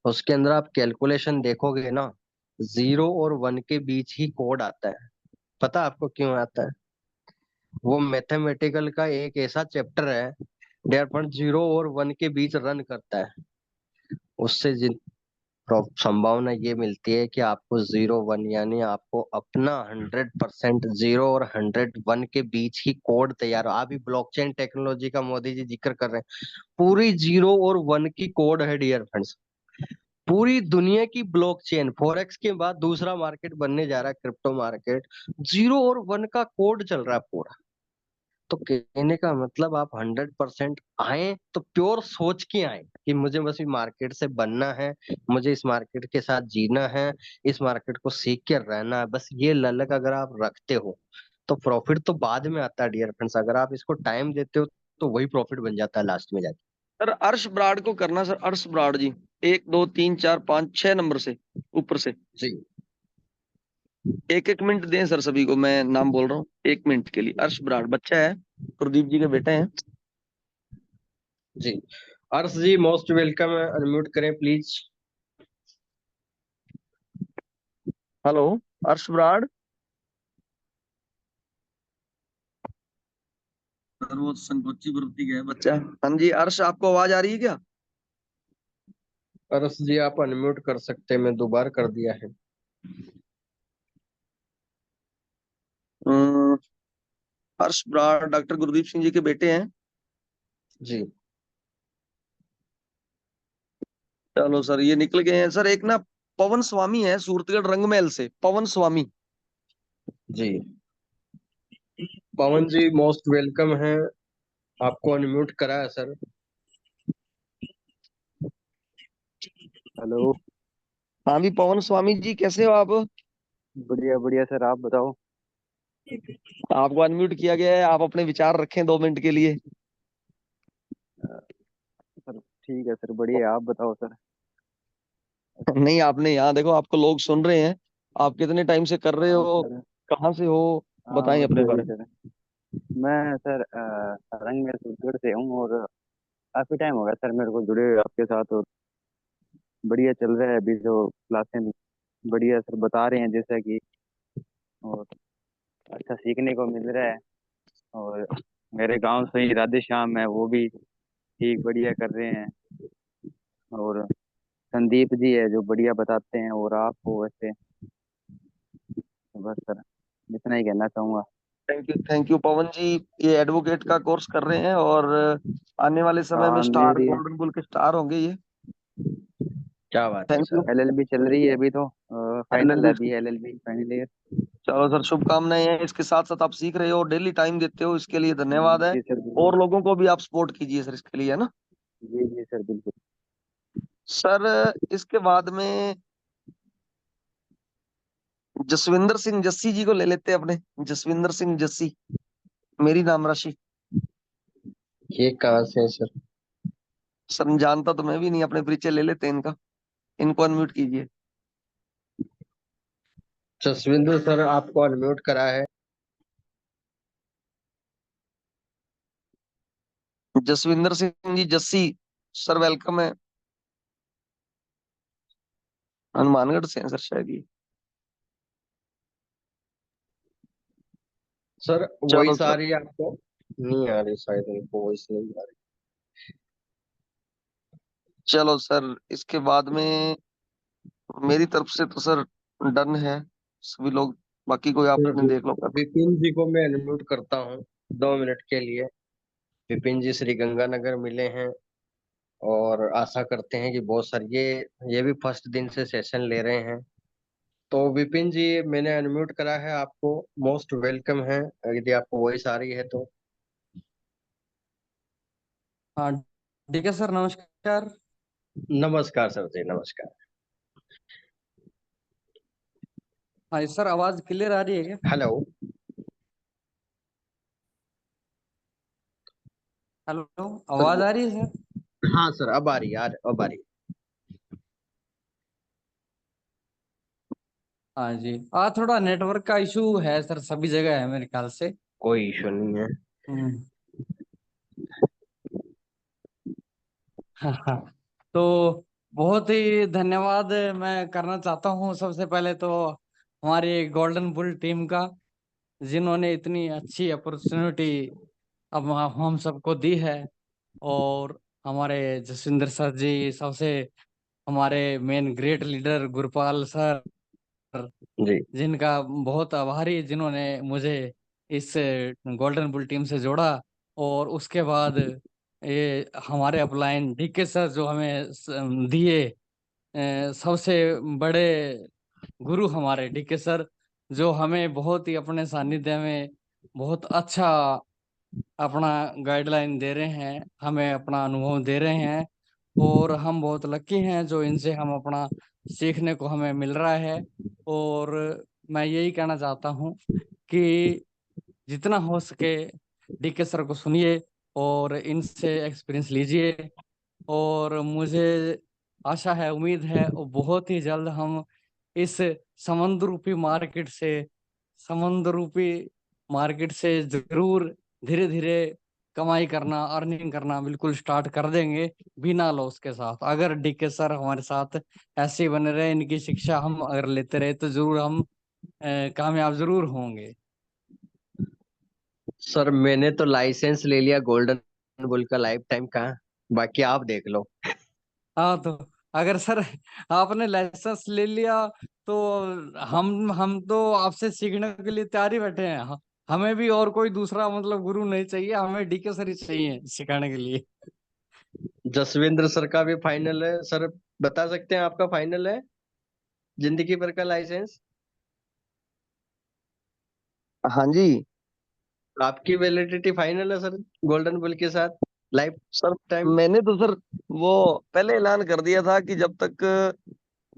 उसके अंदर आप कैलकुलेशन देखोगे ना, 0 और 1 के बीच ही कोड आता है। पता आपको क्यों आता है? वो मैथमेटिकल का एक ऐसा चैप्टर है डियर फ्रेंड्स, 0 और 1 के बीच रन करता है। उससे संभावना ये मिलती है कि आपको 0 1 यानी आपको अपना 100%, 0 और 101 के बीच ही कोड तैयार हो। अभी ब्लॉकचेन टेक्नोलॉजी का मोदी जी जिक्र कर रहे हैं, पूरी 0 और 1 की कोड है डियर फ्रेंड्स। पूरी दुनिया की ब्लॉकचेन फॉरेक्स के बाद दूसरा मार्केट बनने जा रहा है, क्रिप्टो मार्केट। 0 और 1 का कोड चल रहा है पूरा। तो कहने का मतलब, आप 100% आए तो प्योर सोच के आए कि मुझे बस इस मार्केट से बनना है, मुझे इस मार्केट के साथ जीना है, इस मार्केट को सीख के रहना है, बस ये ललक अगर आप रखते हो तो प्रॉफिट तो बाद में आता है डियर फ्रेंड्स। अगर आप इसको टाइम देते हो तो वही प्रॉफिट बन जाता है लास्ट में जाके। सर अर्श ब्राड को करना सर, अर्श ब्राड जी, 1 2 3 4 5 6 नंबर से ऊपर से। जी 1 1 मिनट दें सर सभी को, मैं नाम बोल रहा हूँ 1 मिनट के लिए। अर्श ब्राड बच्चा है, प्रदीप जी के बेटे हैं। जी, अर्श जी मोस्ट वेलकम है, अनम्यूट करें प्लीज। हेलो अर्श ब्राड। सर वो संकोची प्रवृत्ति का है बच्चा। हाँ जी अर्श, आपको आवाज आ रही है क्या? अर्श जी आप अनम्यूट कर सकते हैं, मैं दोबारा कर दिया है। अम, अर्श ब्राड डॉक्टर गुरदीप सिंह जी के बेटे हैं। जी चलो सर ये निकल गए हैं सर। एक ना पवन स्वामी है सूरतगढ़ रंगमहल से, पवन स्वामी। जी पवन जी मोस्ट वेलकम है, आपको अनम्यूट करा है सर। हेलो। हाँ भी पवन स्वामी जी, कैसे हो आप? बढ़िया बढ़िया सर, आप बताओ। आपको अनम्यूट किया गया है, आप अपने विचार रखें 2 मिनट के लिए। सर ठीक है सर, बढ़िया, आप बताओ सर। नहीं आपने यहाँ देखो, आपको लोग सुन रहे हैं। आप कितने टाइम से कर रहे हाँ हो, सर। कहाँ से हो, हाँ बताएं अपने वही बारे में। सर। मैं सर रंग में सूरतगढ़ से हूँ, और काफी टाइम हो गया सर मेरे को जुड़े हुए आपके साथ। और बढ़िया चल रहा है अभी जो क्लासें, बढ़िया सर बता रहे हैं जैसा कि, और अच्छा सीखने को मिल रहा है। और मेरे गांव से ही राधे श्याम है, वो भी ठीक बढ़िया कर रहे हैं। और संदीप जी है जो बढ़िया बताते हैं, और आप हो वैसे। तो बस सर इतना ही कहना चाहूंगा। थैंक यू पवन जी। ये एडवोकेट का कोर्स कर रहे हैं और आने वाले समय में हाँ स्टार, मेरी गोल्डन बुल के स्टार होंगे ये। क्या बात है थैंक यू। सर। एलएलबी चल रही है अभी तो, फाइनल है एलएलबी, अभी एलएलबी फाइनल ईयर। चलो सर शुभकामनाएं हैं। इसके साथ साथ आप सीख रहे हो, डेली टाइम देते हो, इसके लिए धन्यवाद है। जी सर बिल्कुल। और लोगों को भी आप सपोर्ट कीजिए सर इसके लिए, है ना जी जी सर बिल्कुल। सर। इसके बाद में जसविंदर सिंह जस्सी जी को ले लेते हैं अपने। जसविंदर सिंह जस्सी, मेरी नाम राशि। ये कहाँ से है सर? सर जानता तो मैं भी नहीं, अपने परिचय ले लेते हैं इनका। इनको अनम्यूट कीजिए। जसविंदर सर आपको अनम्यूट करा है। जसविंदर सिंह जी जस्सी, सर वेलकम है। हनुमानगढ़ से हैं सर शायद ये। सर चलो वॉइस आ सर, रही है आपको? नहीं आ रही शायद, इनको वॉइस नहीं आ रही। चलो सर इसके बाद में मेरी तरफ से तो सर डन है सभी लोग। बाकी कोई आप सर अपने देख लो कर। विपिन जी को मैं अनम्यूट करता हूँ 2 मिनट के लिए। विपिन जी श्री गंगानगर मिले हैं और आशा करते हैं कि बहुत सारे ये भी फर्स्ट दिन से सेशन ले रहे हैं। तो विपिन जी मैंने अनम्यूट करा है आपको, मोस्ट वेलकम है यदि आपको वॉइस आ रही है तो। हाँ ठीक है सर, नमस्कार। नमस्कार सर जी, नमस्कार। हाँ सर, आवाज क्लियर आ रही है क्या? हेलो। हेलो, सर आवाज आ रही है सर? हाँ सर, अब आ रही है, अब आ रही है। हाँ जी, थोड़ा नेटवर्क का इशू है सर, सभी जगह है मेरे ख्याल से। कोई इशू नहीं है। हम्म। हाँ हाँ। तो बहुत ही धन्यवाद मैं करना चाहता हूँ सबसे पहले तो हमारी गोल्डन बुल टीम का, जिन्होंने इतनी अच्छी अपॉर्चुनिटी अब हम सबको दी है। और हमारे जसविंदर सर जी सबसे, हमारे main great leader Gurpal sir, ji. जिनका बहुत आभारी, जिन्होंने मुझे इस गोल्डन बुल टीम से जोड़ा। और उसके बाद ये हमारे अपलाइन डीके सर जो हमें दिए, सबसे बड़े गुरु हमारे डीके सर, जो हमें बहुत ही अपने सानिध्य में बहुत अच्छा अपना गाइडलाइन दे रहे हैं, हमें अपना अनुभव दे रहे हैं। और हम बहुत लकी हैं जो इनसे हम अपना सीखने को हमें मिल रहा है। और मैं यही कहना चाहता हूँ कि जितना हो सके डीके सर को सुनिए और इनसे एक्सपीरियंस लीजिए। और मुझे आशा है, उम्मीद है, और बहुत ही जल्द हम इस समुद्र रूपी मार्केट से समुद्र रूपी मार्केट से जरूर धीरे धीरे कमाई करना, अर्निंग करना बिल्कुल स्टार्ट कर देंगे, बिना लॉस के साथ। अगर डीके सर हमारे साथ ऐसे ही बने रहे, इनकी शिक्षा हम अगर लेते रहे, तो जरूर हम कामयाब जरूर होंगे। सर मैंने तो लाइसेंस ले लिया गोल्डन बुल का लाइफ टाइम का, बाकी आप देख लो। हाँ तो अगर सर आपने लाइसेंस ले लिया, तो हम तो आपसे सीखने के लिए तैयार ही बैठे हैं। हमें भी और कोई दूसरा मतलब गुरु नहीं चाहिए, हमें डीके सर ही चाहिए सिखाने के लिए। जसविंद्र सर का भी फाइनल है सर, बता सकते हैं आपका फाइनल है जिंदगी भर का लाइसेंस? हाँ जी आपकी वैलिडिटी फाइनल है सर गोल्डन बुल के साथ लाइफ सर, टाइम? मैंने तो सर वो पहले ऐलान कर दिया था कि जब तक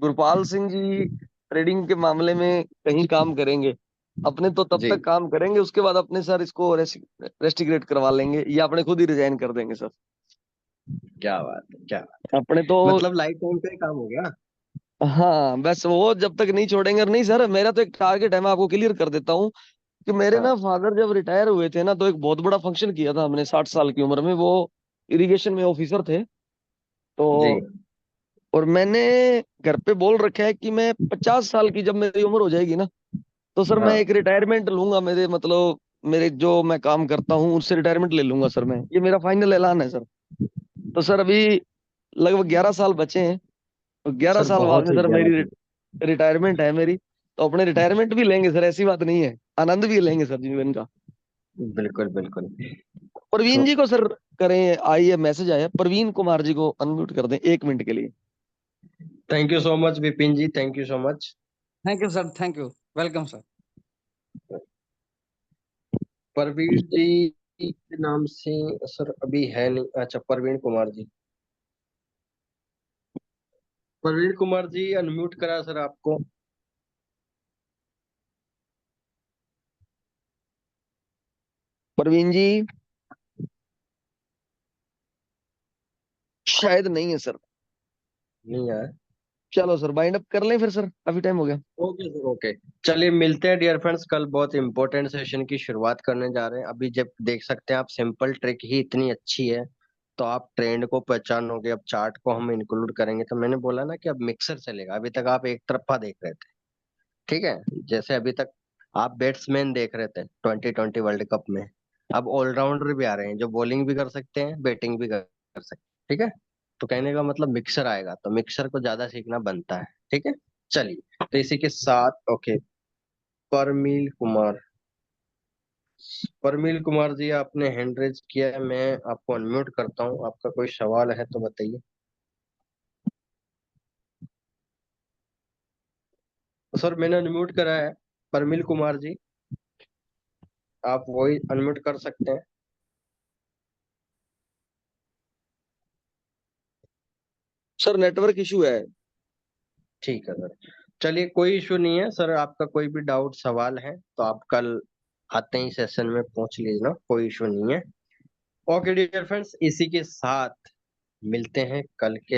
गुरपाल सिंह जी ट्रेडिंग के मामले में कहीं काम करेंगे अपने, तो तब जी। तक काम करेंगे। उसके बाद अपने सर इसको रेस्टिग्रेट करवा लेंगे या अपने खुद ही रिजाइन कर देंगे सर। क्या बात है, क्या बात अपने तो है। मतलब लाइफ टाइम का ही काम हो गया। हाँ, बस वो जब तक नहीं छोड़ेंगे। और नहीं सर, मेरा तो एक टारगेट है, मैं आपको क्लियर कर देता हूँ कि मेरे हाँ। ना फादर जब रिटायर हुए थे ना, तो एक बहुत बड़ा फंक्शन किया था हमने 60 साल की उम्र में। वो इरिगेशन में ऑफिसर थे तो। जी। और मैंने घर पे बोल रखा है कि मैं 50 साल की जब मेरी उम्र हो जाएगी ना, तो सर मैं हाँ एक रिटायरमेंट लूंगा। मेरे मतलब मेरे जो मैं काम करता हूँ उससे रिटायरमेंट ले लूंगा सर मैं। ये मेरा फाइनल ऐलान है सर। तो सर अभी लगभग 11 साल बचे हैं, तो 11 सर, साल बाद बहुत में ही सर ज्यादा। मेरी रिटायरमेंट है मेरी। तो अपने रिटायरमेंट भी लेंगे सर, ऐसी बात नहीं है। आनंद भी लेंगे सर जीवन का। बिल्कुल बिल्कुल। प्रवीण तो जी को सर करें, आइए मैसेज आया, प्रवीण कुमार जी को अनम्यूट कर दें 1 मिनट के लिए। Thank you so much Vipin ji, thank you so much. Thank you sir, thank you, welcome sir. Praveen ji के नाम से सर अभी है नहीं, अच्छा प्रवीण कुमार जी। प्रवीण कुमार जी अनम्यूट करा सर आपको। प्रवीण जी शायद नहीं है सर। नहीं आया। चलो सर बाइंड अप कर लें फिर सर, काफी टाइम हो गया। Okay sir, okay. चलिए मिलते हैं डियर फ्रेंड्स, कल बहुत इंपॉर्टेंट सेशन की शुरुआत करने जा रहे हैं। अभी जब देख सकते हैं आप, सिंपल ट्रिक ही इतनी अच्छी है तो आप ट्रेंड को पहचानोगे। अब चार्ट को हम इंक्लूड करेंगे, तो मैंने बोला ना कि अब मिक्सर चलेगा। अभी तक आप एक तरफा देख रहे थे, ठीक है। जैसे अभी तक आप बैट्समैन देख रहे थे 2020 वर्ल्ड कप में, अब ऑलराउंडर भी आ रहे हैं जो बॉलिंग भी कर सकते हैं, बैटिंग भी कर सकते हैं, ठीक है। तो कहने का मतलब मिक्सर आएगा, तो मिक्सर को ज्यादा सीखना बनता है, ठीक है। चलिए, तो इसी के साथ ओके, परमील कुमार। परमील कुमार जी आपने हैंड रेज किया है, मैं आपको अनम्यूट करता हूँ। आपका कोई सवाल है तो बताइए। तो सर मैंने अनम्यूट करा है परमील कुमार जी, आप वही अनम्यूट कर सकते हैं। सर नेटवर्क इशू है। ठीक है सर, चलिए कोई इशू नहीं है सर। आपका कोई भी डाउट सवाल है तो आप कल आते ही सेशन में पूछ लीजिए ना, कोई इशू नहीं है। ओके डियर फ्रेंड्स, इसी के साथ मिलते हैं कल के